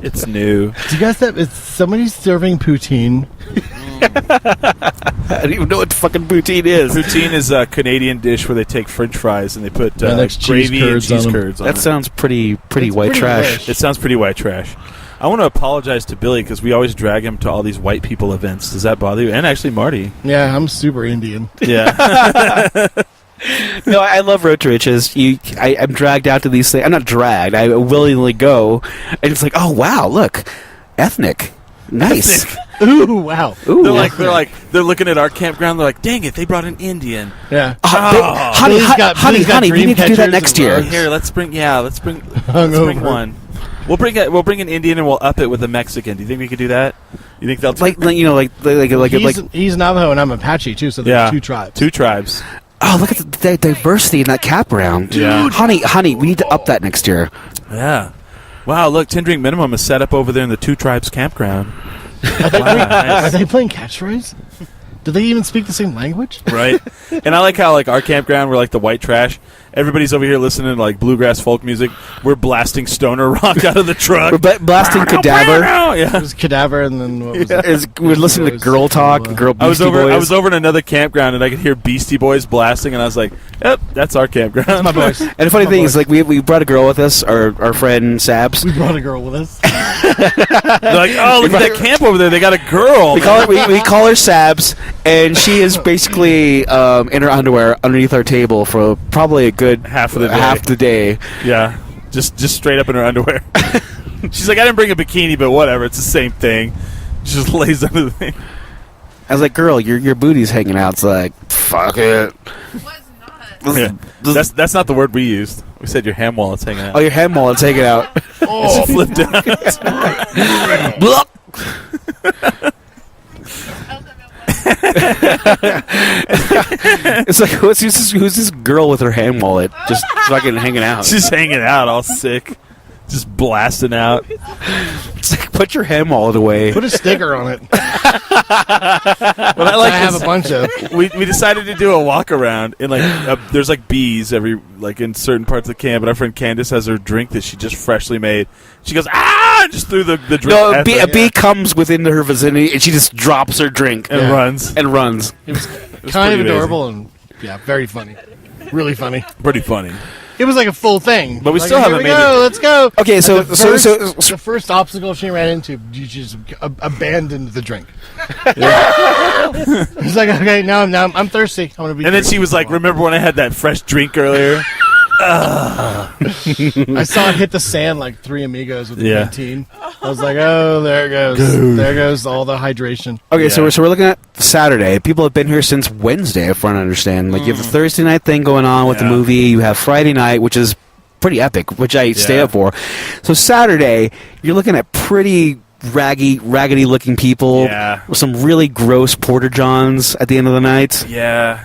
Speaker 2: It's new.
Speaker 4: Do you guys have? Is somebody serving poutine?
Speaker 3: I don't even know what fucking poutine is.
Speaker 2: Poutine is a Canadian dish where they take French fries and they put
Speaker 4: And there's cheese
Speaker 2: gravy and
Speaker 4: curds
Speaker 2: cheese
Speaker 4: on 'em.
Speaker 2: curds on
Speaker 3: That
Speaker 2: it.
Speaker 3: sounds pretty
Speaker 4: It's
Speaker 3: white
Speaker 4: pretty
Speaker 3: trash.
Speaker 4: delish.
Speaker 2: It sounds pretty white trash. I want to apologize to Billy because we always drag him to all these white people events. Does that bother you? And actually Marty.
Speaker 4: Yeah, I'm super Indian.
Speaker 2: Yeah.
Speaker 3: No, I love Road to Riches. I'm dragged out to these things. I'm not dragged. I willingly go, and it's like, oh wow, look, ethnic, nice.
Speaker 4: Ooh, wow.
Speaker 3: Ooh,
Speaker 2: They're looking at our campground. They're like, dang it, they brought an Indian.
Speaker 4: Yeah.
Speaker 3: honey,
Speaker 4: Billy's got
Speaker 3: honey, we
Speaker 4: dream
Speaker 3: need to do that
Speaker 4: catchers
Speaker 3: next
Speaker 4: and
Speaker 3: year.
Speaker 4: rugs.
Speaker 2: Here, let's bring
Speaker 4: Hungover.
Speaker 2: one. We'll bring an Indian and we'll up it with a Mexican. Do you think we could do that? You think they'll
Speaker 3: Like
Speaker 4: He's Navajo and I'm Apache too, so there's two tribes.
Speaker 2: Two tribes.
Speaker 3: oh, look at the diversity in that campground.
Speaker 2: Yeah.
Speaker 3: Honey, we need to up that next year.
Speaker 2: Yeah. Wow, look, 10 drink minimum is set up over there in the Two Tribes campground.
Speaker 4: Are they playing catchphrase? Do they even speak the same language?
Speaker 2: Right. And I like how like our campground, we're like the white trash. Everybody's over here listening to like bluegrass folk music. We're blasting stoner rock out of the truck.
Speaker 3: We're blasting Cadaver.
Speaker 4: It
Speaker 2: Yeah.
Speaker 4: was Cadaver and then what was it?
Speaker 3: We're listening to Girl Talk, Girl
Speaker 2: I was
Speaker 3: Beastie Boys.
Speaker 2: I was over in another campground and I could hear Beastie Boys blasting and I was like, "Yep, that's our campground."
Speaker 4: That's my boys.
Speaker 3: And the funny thing is, like, we brought a girl with us, our friend Sabs.
Speaker 4: We brought a girl with us.
Speaker 2: They're like, "Oh, look at that camp over there. They got a girl."
Speaker 3: We call her Sabs, and she is basically in her underwear underneath our table for probably a good
Speaker 2: Half of the day.
Speaker 3: Half the day.
Speaker 2: Yeah, just straight up in her underwear. She's like, I didn't bring a bikini, but whatever, it's the same thing. She just lays under the thing.
Speaker 3: I was like, "Girl, your booty's hanging out." It's like, "Fuck it."
Speaker 2: Yeah. That's not the word we used. We said your ham wallet's hanging out.
Speaker 3: Oh, your hand wallet's hanging out.
Speaker 2: It's flipped out.
Speaker 3: Blah. It's like, who's this girl with her hand wallet just fucking hanging out?
Speaker 2: She's hanging out, all sick, just blasting out.
Speaker 3: It's like, put your hand wallet away.
Speaker 4: Put a sticker on it.
Speaker 2: What I like
Speaker 4: I have
Speaker 2: is
Speaker 4: a bunch of.
Speaker 2: we decided to do a walk around and like there's like bees every like in certain parts of the camp. And our friend Candace has her drink that she just freshly made. She goes and just threw the drink.
Speaker 3: No,
Speaker 2: at
Speaker 3: a
Speaker 2: the-
Speaker 3: bee comes within her vicinity, and she just drops her drink
Speaker 2: and runs.
Speaker 3: and runs.
Speaker 4: It was
Speaker 2: pretty
Speaker 4: kind of
Speaker 2: amazing.
Speaker 4: adorable and very funny. Really funny.
Speaker 2: Pretty funny.
Speaker 4: It was like a full thing.
Speaker 2: But we
Speaker 4: Like,
Speaker 2: still
Speaker 4: here
Speaker 2: haven't
Speaker 4: we
Speaker 2: made
Speaker 4: go, let's go.
Speaker 3: Okay,
Speaker 4: And
Speaker 3: so
Speaker 4: the first obstacle she ran into, you just abandoned the drink. It's like, okay, now I'm thirsty. I'm gonna be.
Speaker 2: And then
Speaker 4: thirsty
Speaker 2: she was
Speaker 4: for a
Speaker 2: like,
Speaker 4: while.
Speaker 2: "Remember when I had that fresh drink earlier?"
Speaker 4: I saw it hit the sand like Three Amigos with the
Speaker 2: Yeah.
Speaker 4: canteen. I was like, oh, there it goes. There goes all the hydration.
Speaker 3: Okay,
Speaker 2: Yeah.
Speaker 3: so we're looking at Saturday. People have been here since Wednesday, if I understand. Like, you have the Thursday night thing going on with the
Speaker 2: Yeah.
Speaker 3: movie. You have Friday night, which is pretty epic, which I stay
Speaker 2: Yeah.
Speaker 3: up for. So Saturday, you're looking at pretty raggedy looking people
Speaker 2: Yeah.
Speaker 3: with some really gross porta johns at the end of the night.
Speaker 2: Yeah.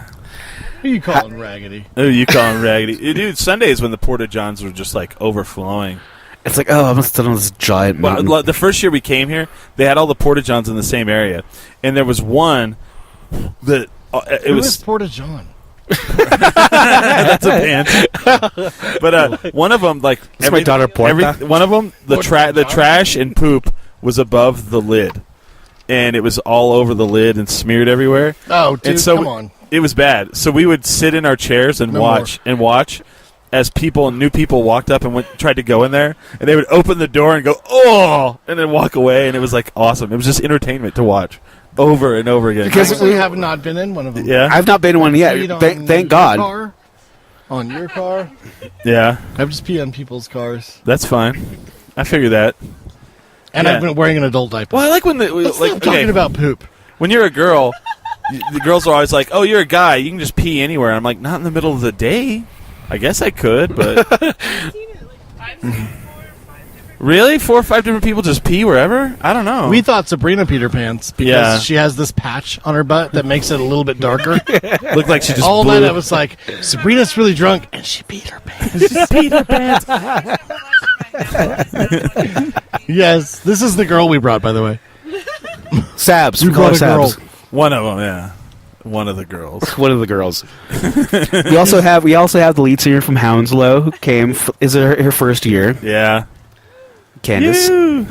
Speaker 4: Who you calling raggedy?
Speaker 2: Oh, you call him raggedy, dude. Sundays when the porta johns were just like overflowing.
Speaker 3: It's like, oh, I must have done this giant
Speaker 2: Well,
Speaker 3: mountain.
Speaker 2: the first year we came here, they had all the porta johns in the same area, and there was one that it
Speaker 4: Who
Speaker 2: was
Speaker 4: is Porta John?
Speaker 2: that's a band. But one of them, like
Speaker 3: That's my daughter, Porta.
Speaker 2: one of them, the trash and poop was above the lid, and it was all over the lid and smeared everywhere.
Speaker 4: Oh, dude,
Speaker 2: and so
Speaker 4: come on.
Speaker 2: It was bad. So we would sit in our chairs and watch as new people walked up and tried to go in there, and they would open the door and go, oh, and then walk away, and it was like awesome. It was just entertainment to watch over and over again.
Speaker 4: Because we have not been in one of them.
Speaker 2: Yeah,
Speaker 3: I've not been in one yet. Thank God.
Speaker 4: Car, on your car.
Speaker 2: Yeah,
Speaker 4: I've just peed on people's cars.
Speaker 2: that's fine. I figure that.
Speaker 4: And
Speaker 2: Yeah.
Speaker 4: I've been wearing an adult diaper.
Speaker 2: Well, I like when
Speaker 4: Let's stop talking about poop.
Speaker 2: when you're a girl, the girls are always like, "Oh, you're a guy. You can just pee anywhere." I'm like, "Not in the middle of the day. I guess I could, but really, 4 or 5 different people just pee wherever? I don't know."
Speaker 4: We thought Sabrina peed her pants because she has this patch on her butt that makes it a little bit darker.
Speaker 2: Looked like she just
Speaker 4: all
Speaker 2: blew.
Speaker 4: night I was like, Sabrina's really drunk, and she peed her pants.
Speaker 2: She peed her pants.
Speaker 4: Yes, this is the girl we brought, by the way.
Speaker 3: Sabs.
Speaker 4: You
Speaker 3: We call her
Speaker 4: brought a girl.
Speaker 3: Sabs.
Speaker 2: One of them, yeah. One of the girls.
Speaker 3: One of the girls. we also have the lead singer from Hounslow who came. Is it her first year?
Speaker 2: Yeah.
Speaker 3: Candace.
Speaker 2: Woo.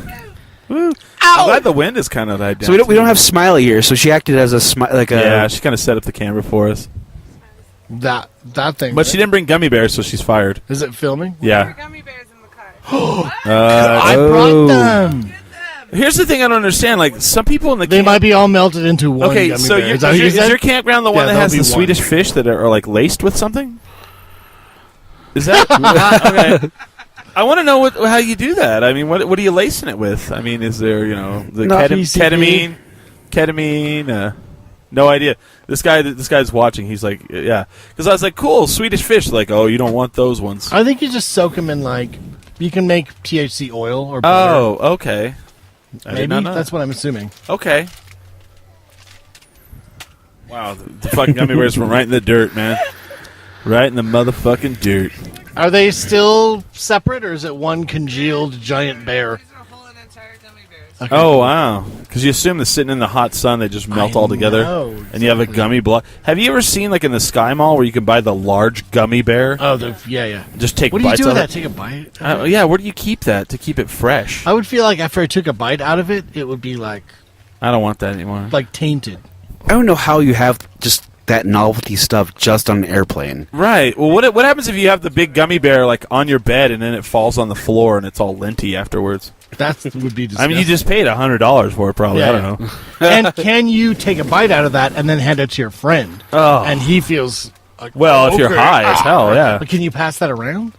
Speaker 2: I'm glad the wind is kind of died down.
Speaker 3: So we don't have Smiley here. So she acted as a
Speaker 2: Yeah, she kind of set up the camera for us.
Speaker 4: That thing.
Speaker 2: But she didn't bring gummy bears, so she's fired.
Speaker 4: Is it filming?
Speaker 2: Yeah.
Speaker 5: Gummy bears in the car.
Speaker 4: I brought them.
Speaker 2: Here's the thing I don't understand. Like, some people in the
Speaker 4: They might be all melted into one
Speaker 2: Okay,
Speaker 4: gummy
Speaker 2: so
Speaker 4: bear.
Speaker 2: your,
Speaker 4: Is that what
Speaker 2: is,
Speaker 4: you
Speaker 2: your,
Speaker 4: said?
Speaker 2: is your campground the one
Speaker 4: Yeah,
Speaker 2: that has
Speaker 4: there'll
Speaker 2: the
Speaker 4: be one.
Speaker 2: Swedish fish that are like laced with something? Is that okay? I want to know how you do that. I mean, what are you lacing it with? I mean, is there the
Speaker 4: PCP.
Speaker 2: ketamine? No idea. This guy's watching. He's like, yeah, because I was like, cool, Swedish fish. Like, oh, you don't want those ones.
Speaker 4: I think you just soak them in, like, you can make THC oil or butter.
Speaker 2: Oh, okay. I did
Speaker 4: Maybe
Speaker 2: not know
Speaker 4: that's
Speaker 2: that.
Speaker 4: what I'm assuming.
Speaker 2: Okay. Wow, the fucking gummy bears were right in the dirt, man. Right in the motherfucking dirt.
Speaker 4: Are they still separate, or is it one congealed giant bear?
Speaker 5: These are whole and entire gummy bears.
Speaker 4: Okay.
Speaker 2: Oh, wow. Because you assume that sitting in the hot sun, they just melt
Speaker 4: I
Speaker 2: all together.
Speaker 4: know,
Speaker 2: And you have a
Speaker 4: exactly.
Speaker 2: gummy block. Have you ever seen, like, in the Sky Mall where you can buy the large gummy bear?
Speaker 4: Oh, yeah.
Speaker 2: Just take
Speaker 4: What do you
Speaker 2: bites
Speaker 4: do with
Speaker 2: of
Speaker 4: that?
Speaker 2: it?
Speaker 4: Take a bite?
Speaker 2: Yeah, where do you keep that to keep it fresh?
Speaker 4: I would feel like after I took a bite out of it, it would be like
Speaker 2: I don't want that anymore.
Speaker 4: tainted.
Speaker 3: I don't know how you have just that novelty stuff just on an airplane.
Speaker 2: Right. Well, what happens if you have the big gummy bear, like, on your bed and then it falls on the floor and it's all linty afterwards?
Speaker 4: That would be disgusting.
Speaker 2: I mean, you just paid $100 for it, probably.
Speaker 4: Yeah.
Speaker 2: I don't know.
Speaker 4: And can you take a bite out of that and then hand it to your friend?
Speaker 2: Oh.
Speaker 4: And he feels like,
Speaker 2: Well, if you're
Speaker 4: okay.
Speaker 2: high as hell, yeah.
Speaker 4: But can you pass that around?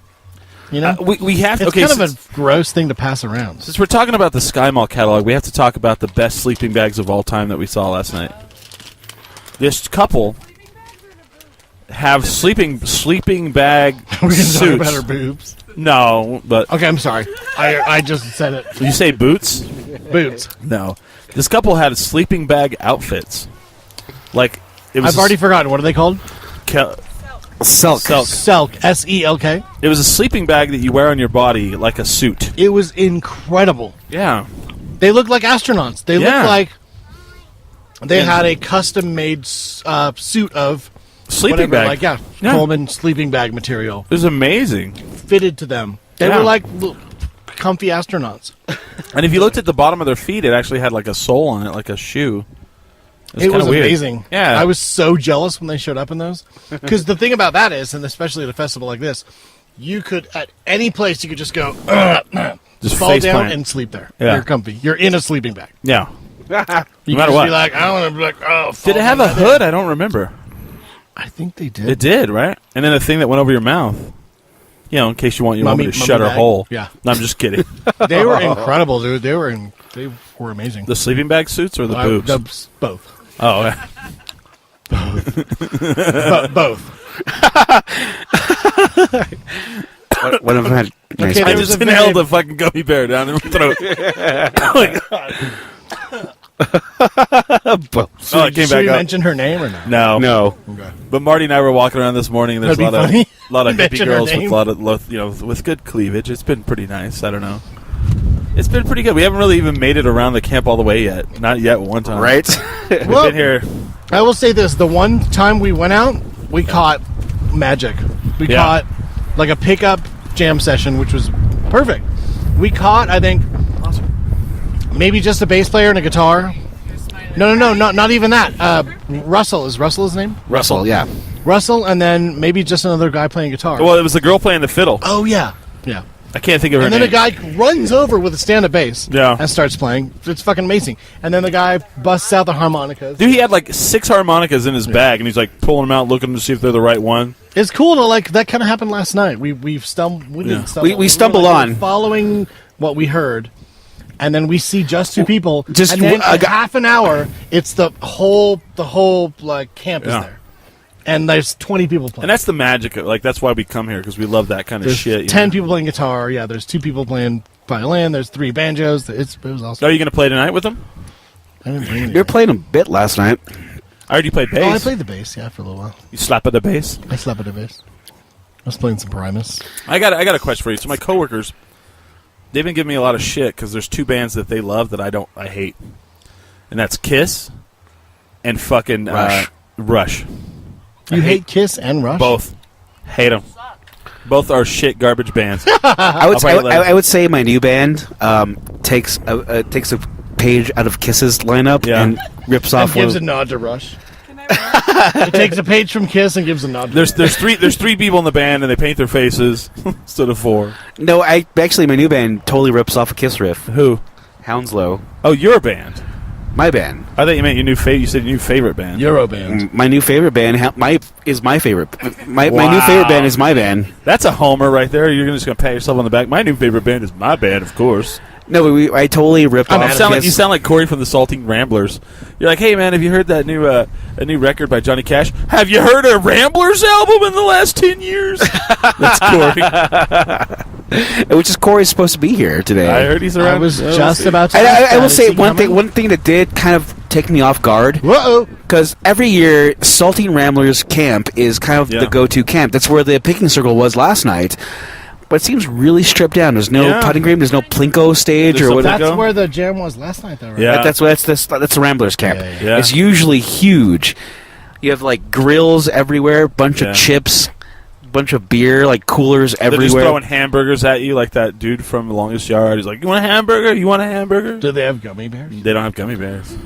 Speaker 4: You know?
Speaker 2: We have to.
Speaker 4: it's
Speaker 2: Okay,
Speaker 4: kind of a gross thing to pass around.
Speaker 2: since we're talking about the Sky Mall catalog, we have to talk about the best sleeping bags of all time that we saw last night. This couple have sleeping bag
Speaker 4: We're going to talk
Speaker 2: suits.
Speaker 4: about her boobs.
Speaker 2: No, but
Speaker 4: Okay, I'm sorry. I just said it.
Speaker 2: you say boots?
Speaker 4: Boots.
Speaker 2: No. This couple had sleeping bag outfits. Like it was.
Speaker 4: I've already forgotten. What are they called?
Speaker 3: Silk.
Speaker 4: Selk. S-E-L-K.
Speaker 2: It was a sleeping bag that you wear on your body like a suit.
Speaker 4: It was incredible.
Speaker 2: Yeah.
Speaker 4: They looked like astronauts. They
Speaker 2: Yeah.
Speaker 4: looked like they had a custom-made suit of
Speaker 2: Sleeping
Speaker 4: whatever,
Speaker 2: bag.
Speaker 4: like Coleman sleeping bag material
Speaker 2: It was amazing.
Speaker 4: fitted to them. They
Speaker 2: Yeah.
Speaker 4: were like comfy astronauts.
Speaker 2: And if you looked at the bottom of their feet, it actually had like a sole on it, like a shoe.
Speaker 4: It was
Speaker 2: kinda weird.
Speaker 4: amazing.
Speaker 2: Yeah.
Speaker 4: I was so jealous when they showed up in those. Because the thing about that is, and especially at a festival like this, you could, at any place, you could just go,
Speaker 2: Just
Speaker 4: fall
Speaker 2: face
Speaker 4: down
Speaker 2: plant.
Speaker 4: and sleep there.
Speaker 2: Yeah.
Speaker 4: You're comfy. You're in a sleeping bag.
Speaker 2: Yeah.
Speaker 4: You
Speaker 2: No
Speaker 4: can
Speaker 2: matter
Speaker 4: just
Speaker 2: what.
Speaker 4: be like, I want to be like, oh,
Speaker 2: Did it have a hood? I don't remember.
Speaker 4: I think they did.
Speaker 2: It did, right? And then a thing that went over your mouth. You know, in case you want your
Speaker 4: Mummy-
Speaker 2: woman to
Speaker 4: mummy
Speaker 2: shut her
Speaker 4: bag?
Speaker 2: hole.
Speaker 4: Yeah.
Speaker 2: No, I'm just kidding.
Speaker 4: They were incredible, dude. They were amazing.
Speaker 2: The sleeping bag suits or the boobs?
Speaker 4: Both.
Speaker 2: Oh, yeah.
Speaker 4: Both.
Speaker 3: One of them had nice
Speaker 4: Okay,
Speaker 2: I
Speaker 4: there
Speaker 3: boobs.
Speaker 4: was
Speaker 2: just
Speaker 4: a
Speaker 2: nailed
Speaker 4: very-
Speaker 2: a fucking gummy bear down her throat. Oh, my God. Oh, it came
Speaker 4: Should
Speaker 2: back
Speaker 4: we
Speaker 2: up.
Speaker 4: mention her name or not?
Speaker 2: No.
Speaker 3: No.
Speaker 4: Okay.
Speaker 2: But Marty and I were walking around this morning, and there's
Speaker 4: That'd
Speaker 2: a
Speaker 4: be funny.
Speaker 2: lot of hippie
Speaker 4: Mention her
Speaker 2: girls with
Speaker 4: name.
Speaker 2: a lot of, with good cleavage. It's been pretty nice. I don't know. It's been pretty good. We haven't really even made it around the camp all the way yet. Not yet one time.
Speaker 3: Right?
Speaker 2: We've
Speaker 4: Well,
Speaker 2: been here.
Speaker 4: I will say this: the one time we went out, we caught magic. We
Speaker 2: Yeah.
Speaker 4: caught like a pickup jam session, which was perfect. We caught, I think, maybe just a bass player and a guitar. No, not even that. Russell. Is Russell his name?
Speaker 3: Russell, yeah.
Speaker 4: Russell, and then maybe just another guy playing guitar.
Speaker 2: Well, it was the girl playing the fiddle.
Speaker 4: Oh, yeah. Yeah.
Speaker 2: I can't think of her
Speaker 4: And then
Speaker 2: name.
Speaker 4: a guy runs over with a stand-up bass and starts playing. It's fucking amazing. And then the guy busts out the harmonicas.
Speaker 2: Dude, he had like 6 harmonicas in his bag, and he's like pulling them out, looking to see if they're the right one.
Speaker 4: It's cool to like that. Kind of happened last night. We stumbled. We didn't stumble.
Speaker 3: We stumbled
Speaker 4: were,
Speaker 3: on
Speaker 4: following what we heard, and then we see just 2 people.
Speaker 3: Just
Speaker 4: and then in
Speaker 3: a guy-
Speaker 4: half an hour, it's the whole like camp is there, and there's 20 people playing.
Speaker 2: And that's the magic of, like, that's why we come here, because we love that kind of
Speaker 4: There's
Speaker 2: shit.
Speaker 4: 10 people playing guitar. Yeah, there's 2 people playing violin. There's 3 banjos. It was awesome.
Speaker 2: Are you going to play tonight with them?
Speaker 4: I didn't play any.
Speaker 3: You were playing a bit last night.
Speaker 2: I heard you played bass.
Speaker 4: Oh, I played the bass. Yeah, for a little while.
Speaker 2: You slap at the bass?
Speaker 4: I slept at the bass. I was playing some Primus.
Speaker 2: I got a question for you. So my coworkers, they've been giving me a lot of shit because there's 2 bands that they love that I hate, and that's Kiss and fucking Rush.
Speaker 4: You hate Kiss and Rush?
Speaker 2: Both. Hate them. Both are shit garbage bands.
Speaker 3: I would say my new band takes a page out of Kiss's lineup and rips
Speaker 4: and
Speaker 3: off.
Speaker 4: gives a nod to Rush. It takes a page from Kiss and gives a nod to
Speaker 2: There's 3 people in the band, and they paint their faces instead of 4.
Speaker 3: No, actually my new band totally rips off a Kiss riff.
Speaker 2: Who?
Speaker 3: Hounslow.
Speaker 2: Oh, your band.
Speaker 3: My band.
Speaker 2: I thought you meant your new favorite. You said your new favorite band.
Speaker 4: Euroband.
Speaker 3: My new favorite band is my favorite. My new favorite band is my band.
Speaker 2: That's a homer right there. You're just going to pat yourself on the back. My new favorite band is my band, of course.
Speaker 3: No, but I totally ripped off.
Speaker 2: You sound like Corey from the Salting Ramblers. You're like, hey man, have you heard that new a new record by Johnny Cash? Have you heard a Ramblers album in the last 10 years? That's Corey.
Speaker 3: Which is Corey's supposed to be here today.
Speaker 2: I heard he's around.
Speaker 4: I was just about to.
Speaker 3: I will say one thing that did kind of take me off guard.
Speaker 4: Whoa!
Speaker 3: Because every year, Salting Ramblers Camp is kind of the go-to camp. That's where the picking circle was last night. But it seems really stripped down. There's no putting green. There's no plinko stage or whatever.
Speaker 4: That's where the jam was last night, though, right?
Speaker 2: Yeah.
Speaker 3: That's the Ramblers camp.
Speaker 2: Yeah.
Speaker 3: It's usually huge. You have like grills everywhere, bunch of chips, bunch of beer, like coolers everywhere.
Speaker 2: They're just throwing hamburgers at you, like that dude from The Longest Yard. He's like, "You want a hamburger? You want a hamburger?"
Speaker 4: Do they have gummy bears?
Speaker 2: They don't have gummy bears.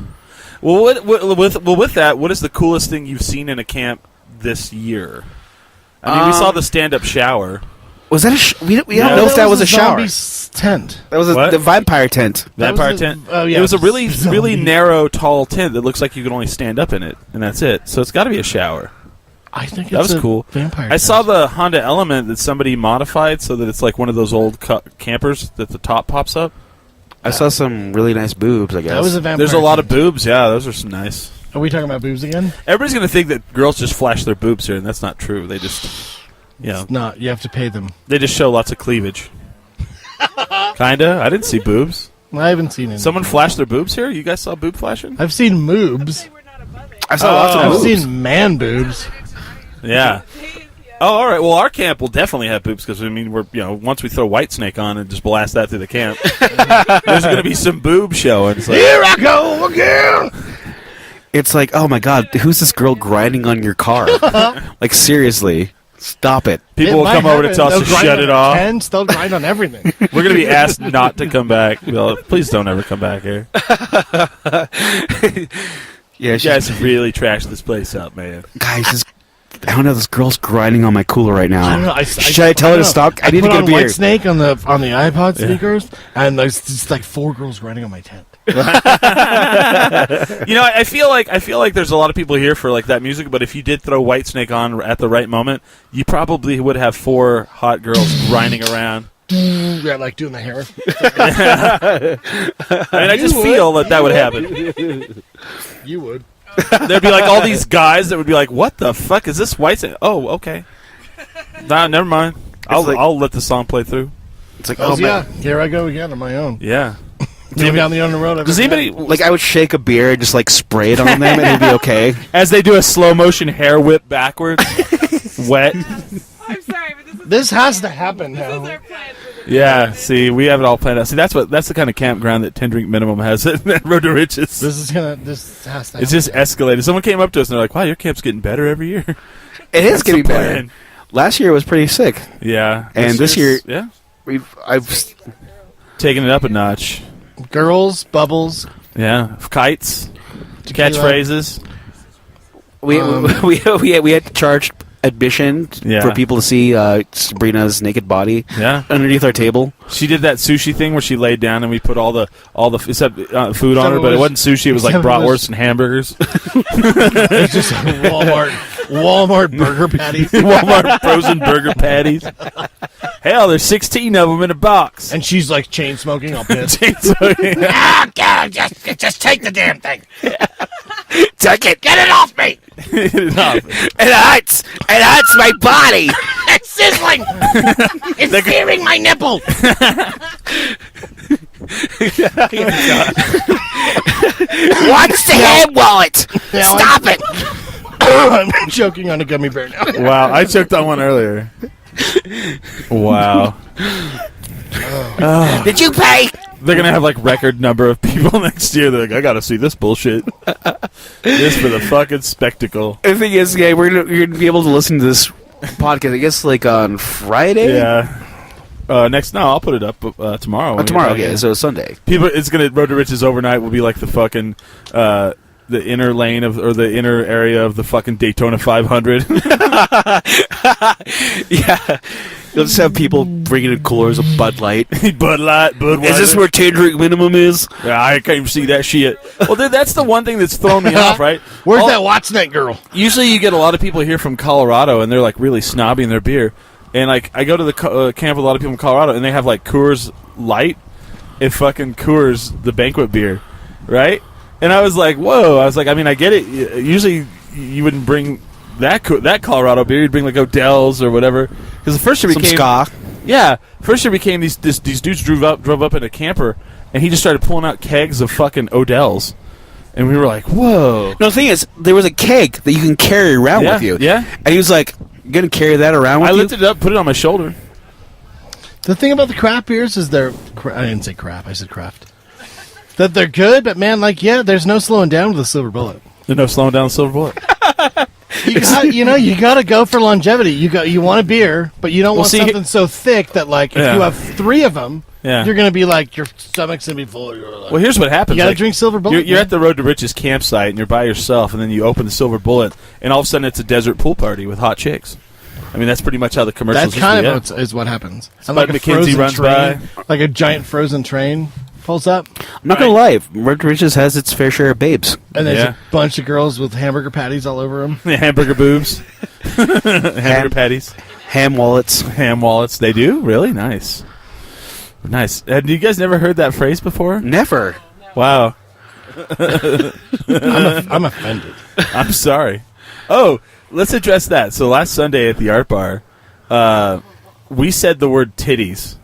Speaker 2: Well, with that, what is the coolest thing you've seen in a camp this year? I mean, we saw the stand-up shower.
Speaker 3: Was that we don't know if that was a shower.
Speaker 4: Tent.
Speaker 3: That was the vampire tent.
Speaker 2: Vampire tent.
Speaker 4: Oh yeah,
Speaker 2: it was a really narrow, tall tent that looks like you could only stand up in it, and that's it. So it's got to be a shower.
Speaker 4: I think
Speaker 2: that was cool.
Speaker 4: Vampire.
Speaker 2: I saw the Honda Element that somebody modified so that it's like one of those old campers that the top pops up.
Speaker 3: I saw some really nice boobs. I guess
Speaker 4: that was a vampire.
Speaker 2: There's a lot of boobs. Yeah, those are some nice.
Speaker 4: Are we talking about boobs again?
Speaker 2: Everybody's gonna think that girls just flash their boobs here, and that's not true. They just. Yeah,
Speaker 4: it's not. You have to pay them.
Speaker 2: They just show lots of cleavage. Kinda. I didn't see boobs.
Speaker 4: I haven't seen any.
Speaker 2: Someone flashed their boobs here. You guys saw boob flashing?
Speaker 4: I've seen moobs.
Speaker 3: I saw lots of boobs.
Speaker 4: I've seen man boobs.
Speaker 2: Yeah. Oh, all right. Well, our camp will definitely have boobs because I mean, once we throw Whitesnake on and just blast that through the camp, there's going to be some boob showing. Like,
Speaker 4: here I go again.
Speaker 3: It's like, oh my god, who's this girl grinding on your car? Like seriously. Stop it.
Speaker 2: People will come over to tell us to shut it off.
Speaker 4: Tents, they'll grind on everything.
Speaker 2: We're going to be asked not to come back. Well, please don't ever come back here.
Speaker 3: Yeah,
Speaker 2: you guys really trashed this place up, man.
Speaker 3: Guys, I don't know. This girl's grinding on my cooler right now.
Speaker 4: I don't know.
Speaker 3: Should I tell her to stop? I need to get a beer.
Speaker 4: Whitesnake on the iPod speakers, and there's just like 4 girls grinding on my tent.
Speaker 2: I feel like there's a lot of people here for like that music, but if you did throw Whitesnake on at the right moment, you probably would have 4 hot girls grinding around.
Speaker 4: Yeah, like doing the hair.
Speaker 2: I mean, I just feel that would happen.
Speaker 4: You would.
Speaker 2: There'd be like all these guys that would be like, "What the fuck is this Whitesnake?" Oh, okay. Nah, never mind. I'll let the song play through.
Speaker 3: It's like,
Speaker 4: oh yeah, here I go again on my own.
Speaker 2: Yeah.
Speaker 4: Maybe down the road.
Speaker 2: Does anybody
Speaker 3: like? I would shake a beer and just like spray it on them, and it'd be okay.
Speaker 2: As they do a slow motion hair whip backwards, wet.
Speaker 5: I'm sorry, but
Speaker 4: this has to happen now.
Speaker 5: This is our plan for the
Speaker 2: Yeah, see, we have it all planned out. See, that's the kind of campground that 10 Drink Minimum has at Road to Riches.
Speaker 4: This has to happen.
Speaker 2: It's just escalated. Someone came up to us and they're like, "Wow, your camp's getting better every year."
Speaker 3: It is getting better. Last year was pretty sick.
Speaker 2: Yeah,
Speaker 3: and this year,
Speaker 2: yeah,
Speaker 3: I've
Speaker 2: taken it up a notch.
Speaker 4: Girls, bubbles.
Speaker 2: Yeah, kites,
Speaker 4: Tequila.
Speaker 2: catchphrases.
Speaker 3: We had charged admission
Speaker 2: Yeah.
Speaker 3: for people to see Sabrina's naked body
Speaker 2: Yeah.
Speaker 3: underneath our table.
Speaker 2: She did that sushi thing where she laid down and we put all the it said, food on her, but it wasn't sushi. It was like bratwurst and hamburgers.
Speaker 4: It's just Walmart burger patties.
Speaker 2: Walmart frozen burger patties. Hell, there's 16 of them in a box.
Speaker 4: And she's like chain smoking. I'll piss.
Speaker 1: God, just take the damn thing.
Speaker 3: Take it.
Speaker 1: Get it off me.
Speaker 3: It hurts my body.
Speaker 1: It's sizzling. It's searing my nipple.
Speaker 3: What's the hand wallet?
Speaker 4: Now
Speaker 3: Stop it.
Speaker 4: I'm choking on a gummy bear now.
Speaker 2: Wow, I choked on one earlier. Wow.
Speaker 3: Did you pay?
Speaker 2: They're going to have like record number of people next year. They're like, I got to see this bullshit. This for the fucking spectacle.
Speaker 3: The thing is, yeah, you're gonna be able to listen to this podcast, I guess, like on Friday?
Speaker 2: Yeah. I'll put it up tomorrow. when we
Speaker 3: Tomorrow,
Speaker 2: get back
Speaker 3: okay,
Speaker 2: in.
Speaker 3: so Sunday.
Speaker 2: People, it's gonna Road to Riches overnight will be like the fucking the inner lane or the inner area of the fucking Daytona 500.
Speaker 3: Yeah. You'll just have people bringing in coolers of Bud Light.
Speaker 2: Bud Light, Budweiser.
Speaker 3: Is this where 10 drink minimum is?
Speaker 2: Yeah, I can't even see that shit. Well, dude, that's the one thing that's thrown me off, right?
Speaker 4: Where's that Watson girl?
Speaker 2: Usually you get a lot of people here from Colorado, and they're like really snobby in their beer. And like I go to the camp with a lot of people from Colorado, and they have like Coors Light and fucking Coors, the banquet beer, right? And I was like, whoa. I was like, I mean, I get it. Usually you wouldn't bring that Colorado beer. You'd bring like Odell's or whatever. Because the first year
Speaker 3: Some
Speaker 2: became
Speaker 3: ska.
Speaker 2: Yeah, first year became these dudes drove up in a camper, and he just started pulling out kegs of fucking Odell's, and we were like, whoa.
Speaker 3: No, the thing is, there was a keg that you can carry around
Speaker 2: Yeah,
Speaker 3: with you.
Speaker 2: yeah.
Speaker 3: And he was like, you going to carry that around with
Speaker 2: I
Speaker 3: you?
Speaker 2: lifted it up, put it on my shoulder.
Speaker 4: The thing about the craft beers is I didn't say crap, I said craft. That they're good, but man, like, yeah, there's no slowing down with a Silver Bullet.
Speaker 2: There's no slowing down the Silver Bullet.
Speaker 4: You got to go for longevity. You want a beer, but you don't want something so thick that, like, if you have 3 of them, you're going to be like, your stomach's going to be full.
Speaker 2: Well, here's what happens.
Speaker 4: You got to drink Silver Bullet.
Speaker 2: You're at the Road to Riches campsite, and you're by yourself, and then you open the Silver Bullet, and all of a sudden it's a desert pool party with hot chicks. I mean, that's pretty much how the commercials
Speaker 4: That's kind of is what happens. And
Speaker 2: Spud McKenzie runs by.
Speaker 4: Like a giant frozen train pulls up,
Speaker 3: I'm not going to lie. Road to Riches has its fair share of babes.
Speaker 4: and there's a bunch of girls with hamburger patties all over them.
Speaker 2: Hamburger boobs. Hamburger patties.
Speaker 3: Ham wallets.
Speaker 2: Ham wallets. They do? Really? Nice. Nice. Have you guys never heard that phrase before?
Speaker 3: Never.
Speaker 2: Wow.
Speaker 4: I'm offended.
Speaker 2: I'm sorry. Oh, let's address that. So last Sunday at the art bar, we said the word titties.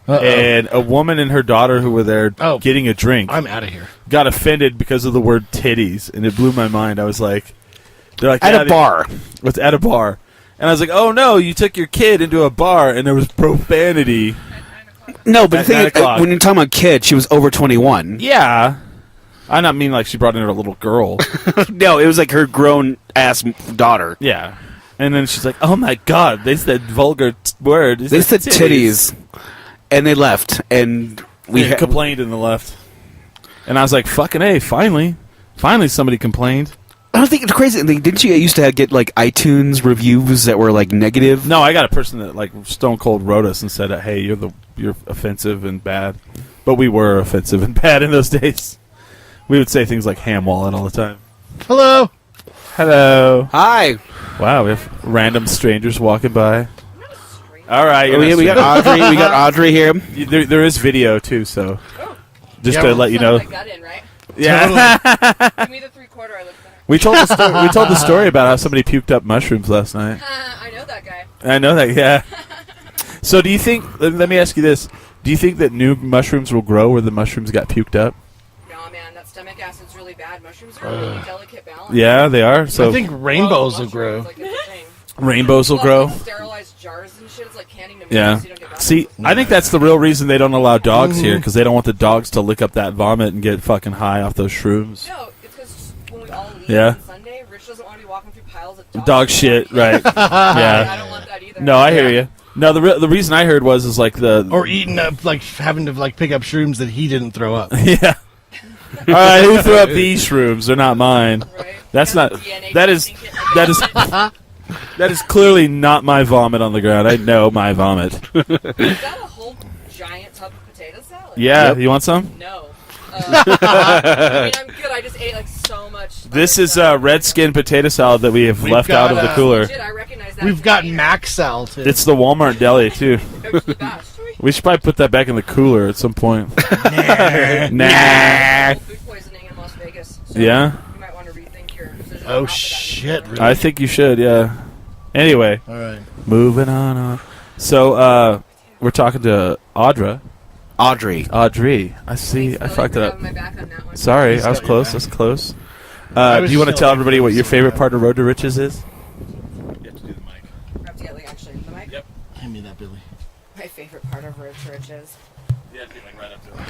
Speaker 2: And a woman and her daughter who were there getting a drink
Speaker 4: I'm out of here.
Speaker 2: got offended because of the word titties, and it blew my mind. I was like, they're like,
Speaker 3: At a bar.
Speaker 2: It's at a bar. And I was like, oh no, you took your kid into a bar and there was profanity.
Speaker 3: No, but
Speaker 2: At
Speaker 3: the thing
Speaker 2: 9
Speaker 3: is,
Speaker 2: o'clock.
Speaker 3: when you're talking about kid, she was over 21.
Speaker 2: Yeah. I not mean like she brought in her little girl.
Speaker 3: No, it was like her grown-ass daughter.
Speaker 2: Yeah. And then she's like, oh my God, they said vulgar word.
Speaker 3: They said titties. And they left, and we
Speaker 2: complained and they left. And I was like, fucking A, finally. Finally somebody complained.
Speaker 3: I don't think it's crazy. Didn't you used to get like iTunes reviews that were like negative?
Speaker 2: No, I got a person that like Stone Cold wrote us and said, hey, you're offensive and bad. But we were offensive and bad in those days. We would say things like ham wallet all the time.
Speaker 4: Hello.
Speaker 2: Hello.
Speaker 3: Hi.
Speaker 2: Wow, we have random strangers walking by. All right,
Speaker 3: We got Audrey. We got Audrey here.
Speaker 2: There is video too, so just to let you know.
Speaker 5: I got in, right?
Speaker 2: Yeah,
Speaker 5: Give me the 3/4. I look better.
Speaker 2: we told the story about how somebody puked up mushrooms last night.
Speaker 5: I know that guy.
Speaker 2: I know that, yeah. So, do you think? Let me ask you this: do you think that new mushrooms will grow where the mushrooms got puked up?
Speaker 5: No, man, that stomach acid's really bad. Mushrooms are a really delicate balance.
Speaker 2: Yeah, they are. So
Speaker 4: I think rainbows will grow.
Speaker 5: Like, it's a thing.
Speaker 2: rainbows will grow.
Speaker 5: Sterilized jars and shit. It's like canning them.
Speaker 2: Yeah.
Speaker 5: So you don't get that.
Speaker 2: See, I think that's the real reason they don't allow dogs here, because they don't want the dogs to lick up that vomit and get fucking high off those shrooms.
Speaker 5: No, it's because when we all leave
Speaker 2: Yeah.
Speaker 5: on Sunday, Rich doesn't want to be walking through piles of
Speaker 2: Dog shit, right?
Speaker 5: I
Speaker 2: Yeah.
Speaker 5: don't want that either.
Speaker 2: No, I hear you. No, the reason I heard was like
Speaker 4: or eating up, like having to like pick up shrooms that he didn't throw up.
Speaker 2: Yeah. All right, who threw up these shrooms? They're not mine.
Speaker 5: Right?
Speaker 2: That's
Speaker 5: Yeah,
Speaker 2: not.
Speaker 5: DNA
Speaker 2: That is. That is clearly not my vomit on the ground. I know my vomit.
Speaker 5: Is that a whole giant tub of potato salad?
Speaker 2: Yeah, you want some?
Speaker 5: No. I mean, I'm good. I just ate like so much.
Speaker 2: This is red skin potato salad that we have
Speaker 4: We've
Speaker 2: left
Speaker 4: got,
Speaker 2: out of the cooler.
Speaker 5: Shit, I recognize that.
Speaker 4: We've got Max Sal too.
Speaker 2: It's the Walmart deli too.
Speaker 5: Coach the best.
Speaker 2: We should probably put that back in the cooler at some point. Nah.
Speaker 5: Food poisoning in Las Vegas. So
Speaker 2: Yeah.
Speaker 5: You might want to rethink your decision.
Speaker 4: Oh
Speaker 5: after that.
Speaker 4: shit! Really?
Speaker 2: I think you should. Yeah. Anyway,
Speaker 4: All right.
Speaker 2: moving on. So we're talking to Audrey. I see. I fucked it up.
Speaker 5: My back on that one.
Speaker 2: Sorry,
Speaker 4: He's
Speaker 2: I was
Speaker 4: got your
Speaker 2: close.
Speaker 4: back.
Speaker 2: That's close.
Speaker 4: I
Speaker 2: Do
Speaker 4: was
Speaker 2: you want to
Speaker 4: just
Speaker 2: tell
Speaker 4: like-
Speaker 2: everybody what your favorite part of Road to Riches is?
Speaker 5: We have to get like actually the mic.
Speaker 2: Yep.
Speaker 4: Hand me that, Billy.
Speaker 5: My favorite part of Road to Riches.
Speaker 2: Yeah, right up to it.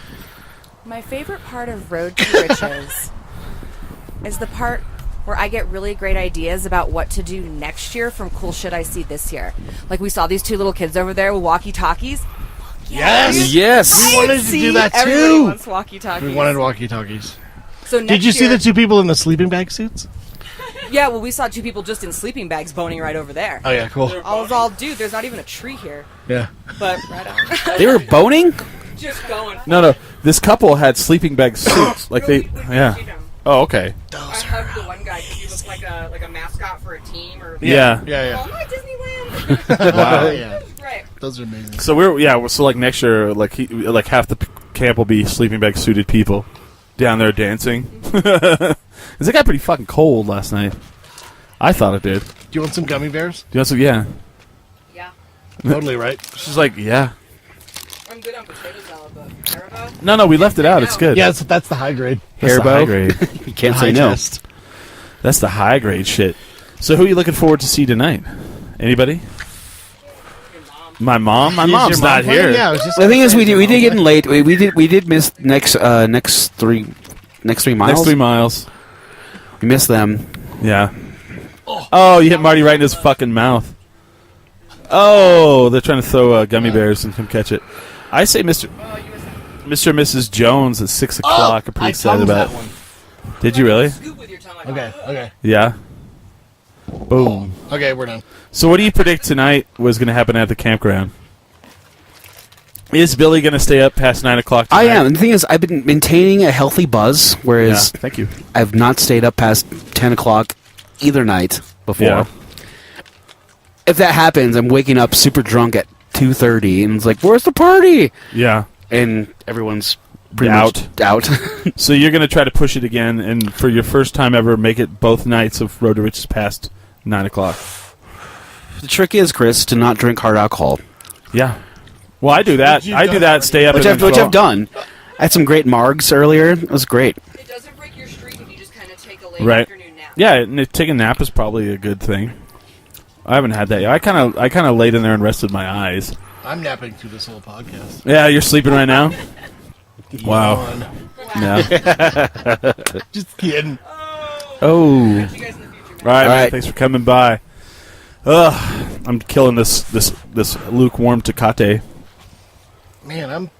Speaker 5: My favorite part of Road to Riches is the part where I get really great ideas about what to do next year from cool shit I see this year. Like we saw these two little kids over there with walkie-talkies.
Speaker 4: Yes.
Speaker 3: Yes.
Speaker 4: We wanted to do that
Speaker 5: Everybody
Speaker 4: too.
Speaker 5: wants walkie-talkies.
Speaker 4: We wanted walkie-talkies.
Speaker 5: So next
Speaker 4: Did you see
Speaker 5: year-
Speaker 4: the two people in the sleeping bag suits?
Speaker 5: Yeah, well, we saw two people just in sleeping bags boning right over there.
Speaker 4: Oh yeah, cool.
Speaker 5: I was all, dude, there's not even a tree here.
Speaker 4: Yeah.
Speaker 5: But right on.
Speaker 3: They were boning?
Speaker 5: Just going.
Speaker 2: No. This couple had sleeping bag suits. Like they. Yeah. Oh, okay.
Speaker 5: I hugged the one guy because he looked like a mascot for a team or.
Speaker 2: Yeah.
Speaker 4: Yeah.
Speaker 5: Oh, my Disneyland.
Speaker 2: Wow.
Speaker 4: Yeah.
Speaker 5: Right.
Speaker 4: Those are amazing.
Speaker 2: So so like next year, like half the camp will be sleeping bag suited people down there dancing. Cause it got pretty fucking cold last night. I thought it did.
Speaker 4: Do you want some gummy bears?
Speaker 2: Do you want some? Yeah.
Speaker 5: Yeah.
Speaker 4: Totally right.
Speaker 2: She's like, yeah.
Speaker 5: I'm good on potato salad, but Haribo?
Speaker 2: No, we left it out. It's good.
Speaker 4: Yeah, that's the high grade.
Speaker 2: That's the
Speaker 3: Haribo.
Speaker 2: high grade.
Speaker 3: You can't
Speaker 4: High
Speaker 3: say no.
Speaker 4: test.
Speaker 2: That's the high grade shit. So who are you looking forward to see tonight? Anybody?
Speaker 5: Your mom.
Speaker 2: My mom. My
Speaker 4: Is
Speaker 2: mom's
Speaker 4: your mom
Speaker 2: not
Speaker 4: playing?
Speaker 2: here.
Speaker 4: Yeah, I was just
Speaker 3: The thing
Speaker 4: gonna
Speaker 3: is,
Speaker 4: say,
Speaker 3: we
Speaker 4: is your
Speaker 3: did
Speaker 4: mom
Speaker 3: get in
Speaker 4: playing?
Speaker 3: late. We did miss next 3 miles.
Speaker 2: Next 3 miles.
Speaker 3: We missed them.
Speaker 2: Yeah. Oh, you hit Marty right in his fucking mouth. Oh, they're trying to throw gummy bears and come catch it. I say Mr. and Mrs. Jones at 6 o'clock. I'm pretty
Speaker 4: I
Speaker 2: excited
Speaker 4: thumbed
Speaker 2: about
Speaker 4: that
Speaker 2: it.
Speaker 4: one.
Speaker 2: Did you really?
Speaker 5: Scoop with your tongue like
Speaker 4: Okay.
Speaker 2: Yeah. Boom.
Speaker 4: Okay, we're done.
Speaker 2: So what do you predict tonight was going to happen at the campground? Is Billy going to stay up past 9 o'clock tonight?
Speaker 3: I am. And the thing is, I've been maintaining a healthy buzz,
Speaker 2: Yeah.
Speaker 3: whereas
Speaker 2: Thank you.
Speaker 3: I've not stayed up past 10 o'clock either night before.
Speaker 2: Yeah.
Speaker 3: If that happens, I'm waking up super drunk at 2:30, and it's like, where's the party?
Speaker 2: Yeah.
Speaker 3: And everyone's pretty
Speaker 2: Out.
Speaker 3: much out.
Speaker 2: So you're going to try to push it again, and for your first time ever, make it both nights of Road to Riches past 9 o'clock.
Speaker 3: The trick is, Chris, to not drink hard alcohol,
Speaker 2: Yeah. Well, I do that.
Speaker 4: Which
Speaker 2: I do that. Stay up.
Speaker 3: which
Speaker 2: and
Speaker 3: I've
Speaker 2: then
Speaker 3: which
Speaker 2: fall-
Speaker 3: I've done. I had some great margs earlier. It was great.
Speaker 5: It doesn't break your streak if you just kind of take a late
Speaker 2: Right.
Speaker 5: afternoon nap.
Speaker 2: Yeah, and take a nap is probably a good thing. I haven't had that yet. I kind of laid in there and rested my eyes.
Speaker 4: I'm napping through this whole podcast.
Speaker 2: Yeah, you're sleeping right now. Wow.
Speaker 4: Yawn.
Speaker 2: Yeah.
Speaker 4: Just kidding.
Speaker 2: Oh.
Speaker 5: You guys in the future, man.
Speaker 2: All right, man.
Speaker 3: right.
Speaker 2: Thanks for coming by. Ugh, I'm killing this lukewarm Tecate.
Speaker 4: Man,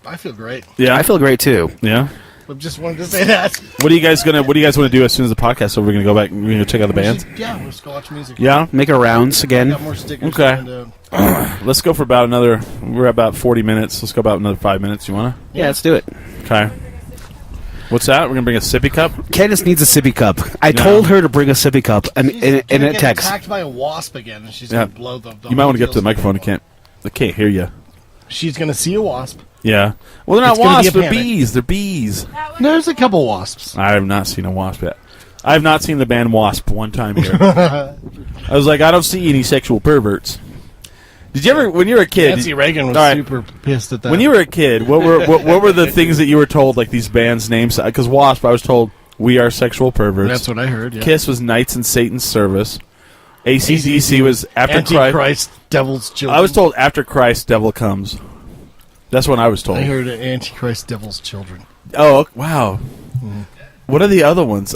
Speaker 4: I feel great.
Speaker 2: Yeah.
Speaker 3: I feel great too.
Speaker 2: Yeah.
Speaker 4: I just wanted to say that.
Speaker 2: What are you guys want to do as soon as the podcast is over? We're gonna go back and we're gonna check out the bands.
Speaker 4: Yeah, we'll just go watch music.
Speaker 2: Yeah.
Speaker 3: Make our rounds again.
Speaker 4: Got more stickers.
Speaker 2: Okay.
Speaker 4: coming down.
Speaker 2: Let's go for about another. We're about 40 minutes. Let's go about another 5 minutes. You wanna?
Speaker 3: Yeah, let's do it.
Speaker 2: Okay. What's that? We're gonna bring a sippy cup.
Speaker 3: Candace needs a sippy cup. I
Speaker 2: No.
Speaker 3: told her to bring a sippy cup, and
Speaker 4: She's
Speaker 3: in
Speaker 4: gonna
Speaker 3: a
Speaker 4: get
Speaker 3: text.
Speaker 4: attacked by a wasp again, and she's
Speaker 2: Yeah.
Speaker 4: gonna blow the
Speaker 2: You might want to get to the
Speaker 4: whole
Speaker 2: microphone.
Speaker 4: deal.
Speaker 2: They can't hear you.
Speaker 4: She's gonna see a wasp.
Speaker 2: Yeah. Well, they're not
Speaker 4: It's gonna be
Speaker 2: wasps.
Speaker 4: a
Speaker 2: They're
Speaker 4: panic.
Speaker 2: bees. They're bees.
Speaker 4: There's a couple wasps.
Speaker 2: I have not seen a wasp yet. I have not seen the band Wasp one time here. I was like, I don't see any sexual perverts. Did you ever, when you were a kid?
Speaker 4: Nancy Reagan was
Speaker 2: all right.
Speaker 4: super pissed at that.
Speaker 2: When you were a kid, what were the things that you were told, like these bands' names? Because Wasp, I was told, we are sexual perverts.
Speaker 4: That's what I heard. Yeah.
Speaker 2: Kiss was Knights in Satan's Service. AC/DC was After Christ.
Speaker 4: Antichrist, Devil's Children.
Speaker 2: I was told After Christ, Devil Comes. That's what I was told.
Speaker 4: I heard Antichrist, Devil's Children.
Speaker 2: Oh, wow. What are the other ones?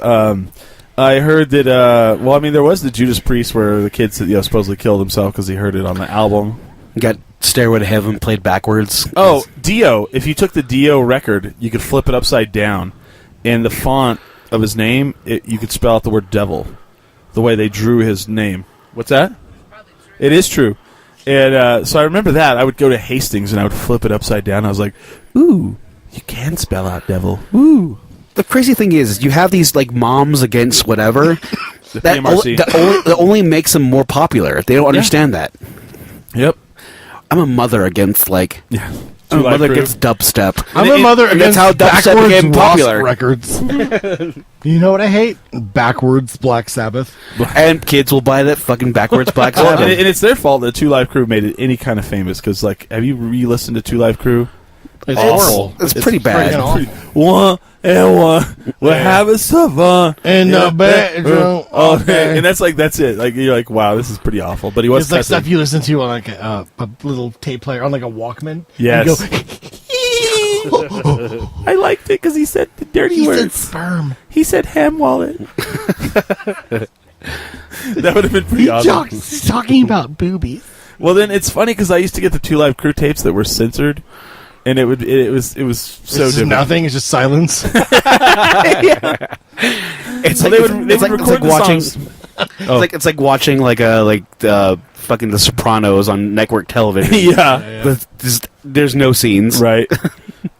Speaker 2: I heard that. Well, I mean, there was the Judas Priest where the kid supposedly killed himself because he heard it on the album.
Speaker 3: Got Stairway to Heaven played backwards.
Speaker 2: Oh, Dio. If you took the Dio record, you could flip it upside down, and the font of his name, you could spell out the word devil, the way they drew his name. What's that? It is true. And so I remember that. I would go to Hastings, and I would flip it upside down. I was like, ooh, you can spell out devil. Ooh.
Speaker 3: The crazy thing is, you have these like moms against whatever. that only makes them more popular. They don't understand that.
Speaker 2: Yep.
Speaker 3: I'm a mother against like. Yeah. I'm a mother against dubstep.
Speaker 4: I'm a mother against
Speaker 3: how dubstep became popular.
Speaker 4: Records. You know what I hate? Backwards Black Sabbath.
Speaker 3: And kids will buy that fucking backwards Black Sabbath.
Speaker 2: And it's their fault that Two Live Crew made it any kind of famous. Because like, have you re-listened to Two Live Crew?
Speaker 4: It's horrible.
Speaker 3: It's pretty bad.
Speaker 2: One and one, we'll have a savant
Speaker 4: in the bedroom.
Speaker 2: And that's it. Like you're like, wow, this is pretty awful. But he was
Speaker 4: it's like stuff you listen to on like a little tape player on like a Walkman.
Speaker 2: Yes.
Speaker 4: And go,
Speaker 2: I liked it because he said the dirty words.
Speaker 4: He said sperm.
Speaker 2: He said ham wallet. That would have been pretty awesome.
Speaker 4: He's talking about boobies.
Speaker 2: Well, then it's funny because I used to get the Two Live Crew tapes that were censored. And it was so different.
Speaker 4: Nothing. It's just silence.
Speaker 3: It's like watching fucking The Sopranos on network television.
Speaker 2: Yeah.
Speaker 3: There's no scenes.
Speaker 2: Right.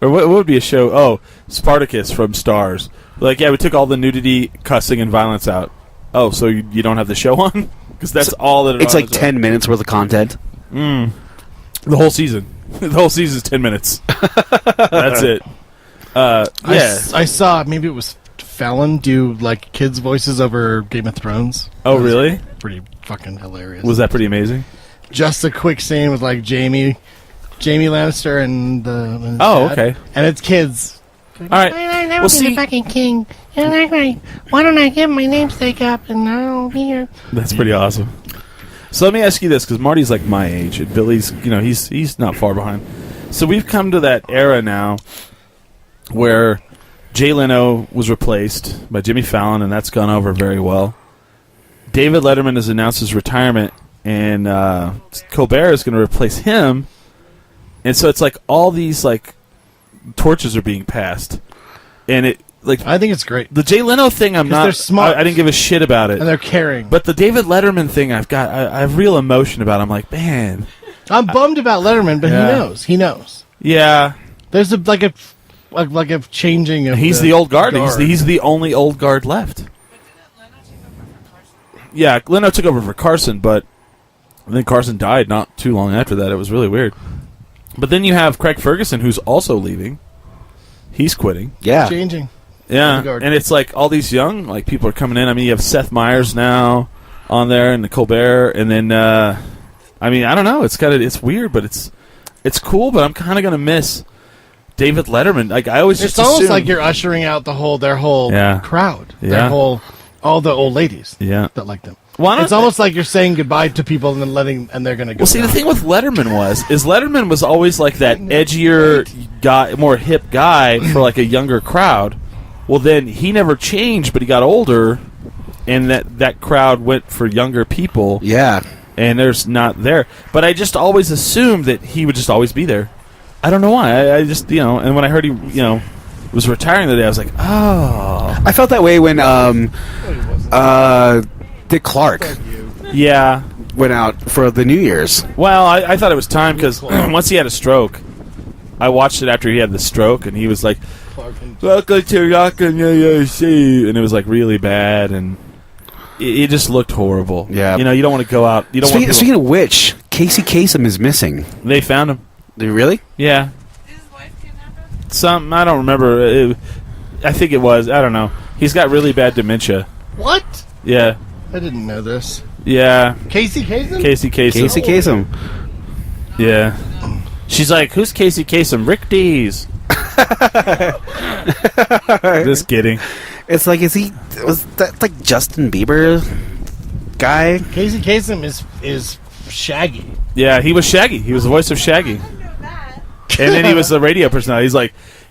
Speaker 2: Or what would be a show? Oh, Spartacus from Stars. Like, yeah, we took all the nudity, cussing, and violence out. Oh, so you don't have the show on? Because that's all that
Speaker 3: it's like 10 minutes worth of content.
Speaker 2: The whole season. The whole season's 10 minutes. That's it. Yeah.
Speaker 4: I saw, maybe it was Fallon do like kids' voices over Game of Thrones.
Speaker 2: Oh, really?
Speaker 4: Pretty fucking hilarious.
Speaker 2: Was that pretty amazing?
Speaker 4: Just a quick scene with like Jamie Lannister and the
Speaker 2: dad.
Speaker 4: Okay. And it's kids.
Speaker 2: All right.
Speaker 6: I'll never be the fucking king. Why don't I give my namesake up and I'll be here?
Speaker 2: That's pretty awesome. So let me ask you this, because Marty's like my age, and Billy's, he's not far behind. So we've come to that era now where Jay Leno was replaced by Jimmy Fallon, and that's gone over very well. David Letterman has announced his retirement, and Colbert is going to replace him. And so it's like all these like torches are being passed, and I
Speaker 4: think it's great.
Speaker 2: The Jay Leno thing,
Speaker 4: they're smart.
Speaker 2: I didn't give a shit about it,
Speaker 4: and they're caring.
Speaker 2: But the David Letterman thing, I have real emotion about. I'm like, man,
Speaker 4: I'm bummed about Letterman, but he knows.
Speaker 2: Yeah,
Speaker 4: there's a changing of.
Speaker 2: He's the old guard. He's the only old guard left. Yeah, Leno took over for Carson, but then Carson died not too long after that. It was really weird. But then you have Craig Ferguson, who's also leaving. He's quitting.
Speaker 3: Yeah,
Speaker 4: changing.
Speaker 2: Yeah, and it's like all these young people are coming in. I mean, you have Seth Meyers now on there, and Colbert, and then I don't know. It's weird, but it's cool. But I'm kind of gonna miss David Letterman. Like I always
Speaker 4: it's almost like you're ushering out their whole crowd, all the old ladies, that like them. Well, it's almost like you're saying goodbye to people and then they're gonna go.
Speaker 2: Well, see, the thing with Letterman was always like that edgier guy, more hip guy for like a younger crowd. Well, then he never changed, but he got older, and that crowd went for younger people.
Speaker 3: Yeah.
Speaker 2: And there's not there. But I just always assumed that he would just always be there. I don't know why. I just, and when I heard he, was retiring the day, I was like, oh.
Speaker 3: I felt that way when Dick Clark went out for the New Year's.
Speaker 2: Well, I thought it was time because once he had a stroke, I watched it after he had the stroke, and he was like, welcome to Rock and UFC, and it was like really bad, and it just looked horrible.
Speaker 3: Yeah,
Speaker 2: you don't want to go out. You don't.
Speaker 3: Speaking of which, Casey Kasem is missing.
Speaker 2: They found him.
Speaker 3: Really?
Speaker 2: Yeah.
Speaker 6: Is his wife kidnapped?
Speaker 2: I don't remember. I think it was. I don't know. He's got really bad dementia.
Speaker 4: What?
Speaker 2: Yeah.
Speaker 4: I didn't know this.
Speaker 2: Yeah.
Speaker 4: Casey Kasem?
Speaker 2: Casey Kasem. Yeah. She's like, who's Casey Kasem? Rick Dees. Just kidding.
Speaker 3: It's like, was that like Justin Bieber guy?
Speaker 4: Casey Kasem is Shaggy.
Speaker 2: Yeah, he was Shaggy. He was the voice of Shaggy. And then he was the radio personality.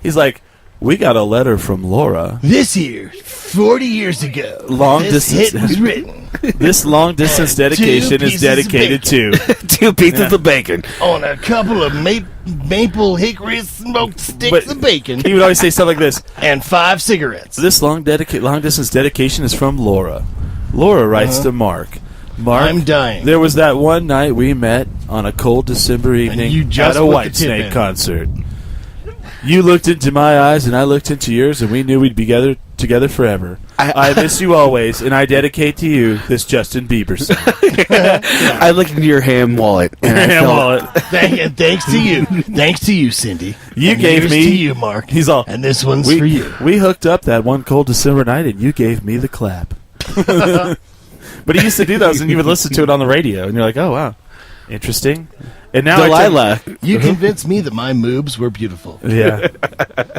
Speaker 2: He's like, we got a letter from Laura.
Speaker 4: This year, 40 years ago,
Speaker 2: Long
Speaker 4: this
Speaker 2: distance.
Speaker 4: hit was written
Speaker 2: This long distance dedication is
Speaker 4: pieces of
Speaker 2: dedicated to
Speaker 3: 2 pieces of bacon.
Speaker 4: on a couple of maple hickory smoked sticks of bacon
Speaker 2: He would always say stuff like this.
Speaker 4: and 5 cigarettes.
Speaker 2: This long distance dedication is from Laura. Laura writes to Mark. Mark,
Speaker 4: I'm dying.
Speaker 2: There was that one night we met on a cold December evening
Speaker 4: you just
Speaker 2: at a
Speaker 4: put the tip
Speaker 2: Whitesnake
Speaker 4: in.
Speaker 2: concert. You looked into my eyes and I looked into yours, and we knew we'd be together forever. I miss you always, and I dedicate to you this Justin Bieber song.
Speaker 3: I looked into your ham wallet. And I felt,
Speaker 4: Thanks to you. Thanks to you, Cindy.
Speaker 2: You
Speaker 4: And
Speaker 2: gave
Speaker 4: here's
Speaker 2: me-
Speaker 4: to you, Mark.
Speaker 2: He's all,
Speaker 4: and this one's for you.
Speaker 2: We hooked up that one cold December night, and you gave me the clap. But he used to do those, and you would listen to it on the radio, and you're like, oh, wow, interesting. And now
Speaker 3: Delilah.
Speaker 4: You convinced me that my moobs were beautiful.
Speaker 2: Yeah.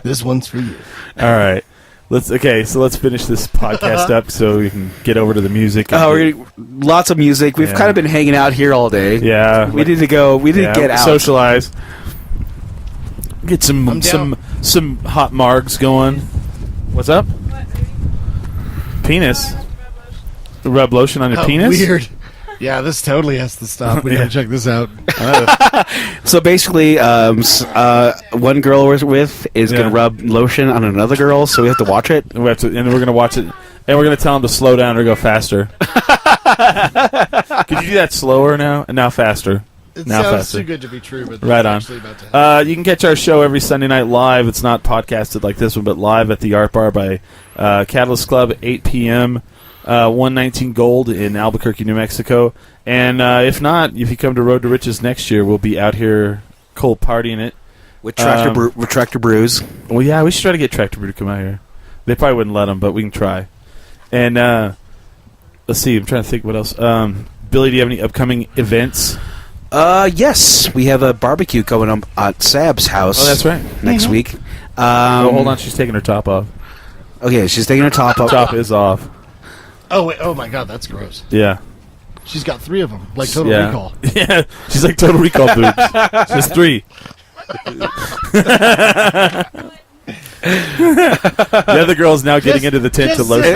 Speaker 4: This one's for you.
Speaker 2: All right. Let's finish this podcast up so we can get over to the music.
Speaker 3: We're gonna, lots of music. We've kind of been hanging out here all day.
Speaker 2: Yeah.
Speaker 3: We need to go. We need to get out.
Speaker 2: Socialize. Get some
Speaker 4: I'm down.
Speaker 2: some hot margs going. What's up? Penis. Rub lotion on your
Speaker 4: How
Speaker 2: penis?
Speaker 4: weird. Yeah, this totally has to stop. We gotta check this out.
Speaker 3: So basically, one girl we're with is going to rub lotion on another girl, so we have to watch it.
Speaker 2: And we're going to watch it, and we're going to tell them to slow down or go faster. Could you do that slower now? And now faster.
Speaker 4: It
Speaker 2: Now
Speaker 4: sounds
Speaker 2: faster.
Speaker 4: too good to be true, but
Speaker 2: Right
Speaker 4: that's
Speaker 2: on.
Speaker 4: actually about to happen.
Speaker 2: You can catch our show every Sunday night live. It's not podcasted like this one, but live at the Art Bar by Catalyst Club, 8 p.m., 119 Gold in Albuquerque, New Mexico. And if not, if you come to Road to Riches next year, we'll be out here cold partying it.
Speaker 3: With Tractor Brews.
Speaker 2: Well, yeah, we should try to get Tractor Brew to come out here. They probably wouldn't let them, but we can try. And let's see, I'm trying to think what else. Billy, do you have any upcoming events?
Speaker 3: Yes, we have a barbecue going up at Sab's house.
Speaker 2: Oh, that's right.
Speaker 3: Next week.
Speaker 2: Oh, hold on, she's taking her top off.
Speaker 3: Okay, she's taking her top off.
Speaker 2: Top is off.
Speaker 4: Oh, wait. Oh, my God. That's gross.
Speaker 2: Yeah.
Speaker 4: She's got 3 of them, like Total
Speaker 2: Yeah.
Speaker 4: Recall.
Speaker 2: Yeah, she's like Total Recall boobs. She has 3. The other girl's now getting into the tent to
Speaker 4: just
Speaker 2: lotion.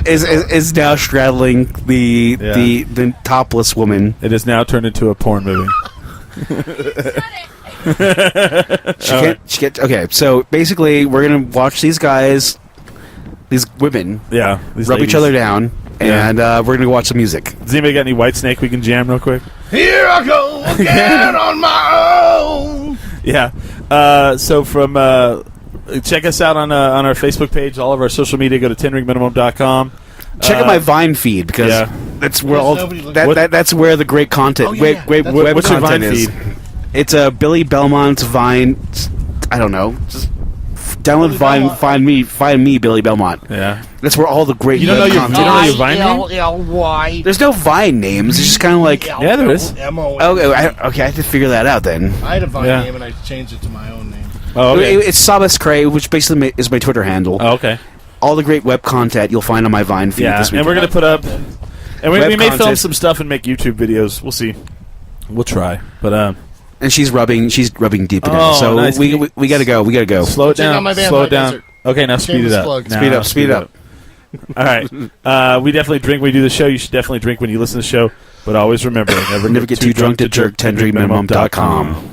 Speaker 3: Is now straddling the topless woman.
Speaker 2: It has now turned into a porn movie.
Speaker 3: Okay, so basically we're gonna watch these guys, these women,
Speaker 2: Yeah.
Speaker 3: rub each other down, and we're gonna watch some music.
Speaker 2: Does anybody got any White Snake we can jam real quick?
Speaker 4: Here I go again on my own.
Speaker 2: Yeah. So from check us out on our Facebook page, all of our social media. Go to 10ringminimum.com.
Speaker 3: Check out my Vine feed because that's where all
Speaker 4: nobody looks-
Speaker 3: that's where the great content,
Speaker 4: Oh, yeah,
Speaker 3: great
Speaker 4: that's
Speaker 3: web
Speaker 2: what's your
Speaker 3: content
Speaker 2: Vine
Speaker 3: is.
Speaker 2: feed?
Speaker 3: It's Billy Bellmont's Vine. I don't know. Just download
Speaker 4: Billy
Speaker 3: Vine.
Speaker 4: Bellmont.
Speaker 3: Find me, Billy Belmont.
Speaker 2: Yeah.
Speaker 3: That's where all the great
Speaker 2: You don't know
Speaker 3: web
Speaker 2: your-
Speaker 3: content.
Speaker 2: you don't know your Vine name?
Speaker 4: I-L-L-Y.
Speaker 3: There's no Vine names. It's just kind of like
Speaker 2: Yeah, there is.
Speaker 4: M-O-N.
Speaker 3: okay. I have to figure that out then.
Speaker 4: I had a Vine
Speaker 2: Yeah.
Speaker 4: name, and I changed it to my own name.
Speaker 2: Oh, okay.
Speaker 3: It's Sabas Cray, which basically is my Twitter handle.
Speaker 2: Oh, okay.
Speaker 3: All the great web content you'll find on my Vine feed
Speaker 2: Yeah,
Speaker 3: this week.
Speaker 2: and we're going to put up... And we
Speaker 3: Web
Speaker 2: may film
Speaker 3: content.
Speaker 2: some stuff and make YouTube videos. We'll see. We'll try. But
Speaker 3: And she's rubbing deep into
Speaker 2: Oh,
Speaker 3: it. So
Speaker 2: nice.
Speaker 3: we gotta go. We gotta go.
Speaker 2: slow it
Speaker 4: Check
Speaker 2: down.
Speaker 4: out my band,
Speaker 2: Slow
Speaker 4: High
Speaker 2: it down.
Speaker 4: Desert.
Speaker 2: Okay, now speed it
Speaker 4: Shameless
Speaker 2: up.
Speaker 4: plug.
Speaker 2: Now
Speaker 3: Speed up.
Speaker 2: All right. We definitely drink when we do the show. You should definitely drink when you listen to the show. But always remember,
Speaker 3: Never get too drunk to jerk. 10drinkminimum.com.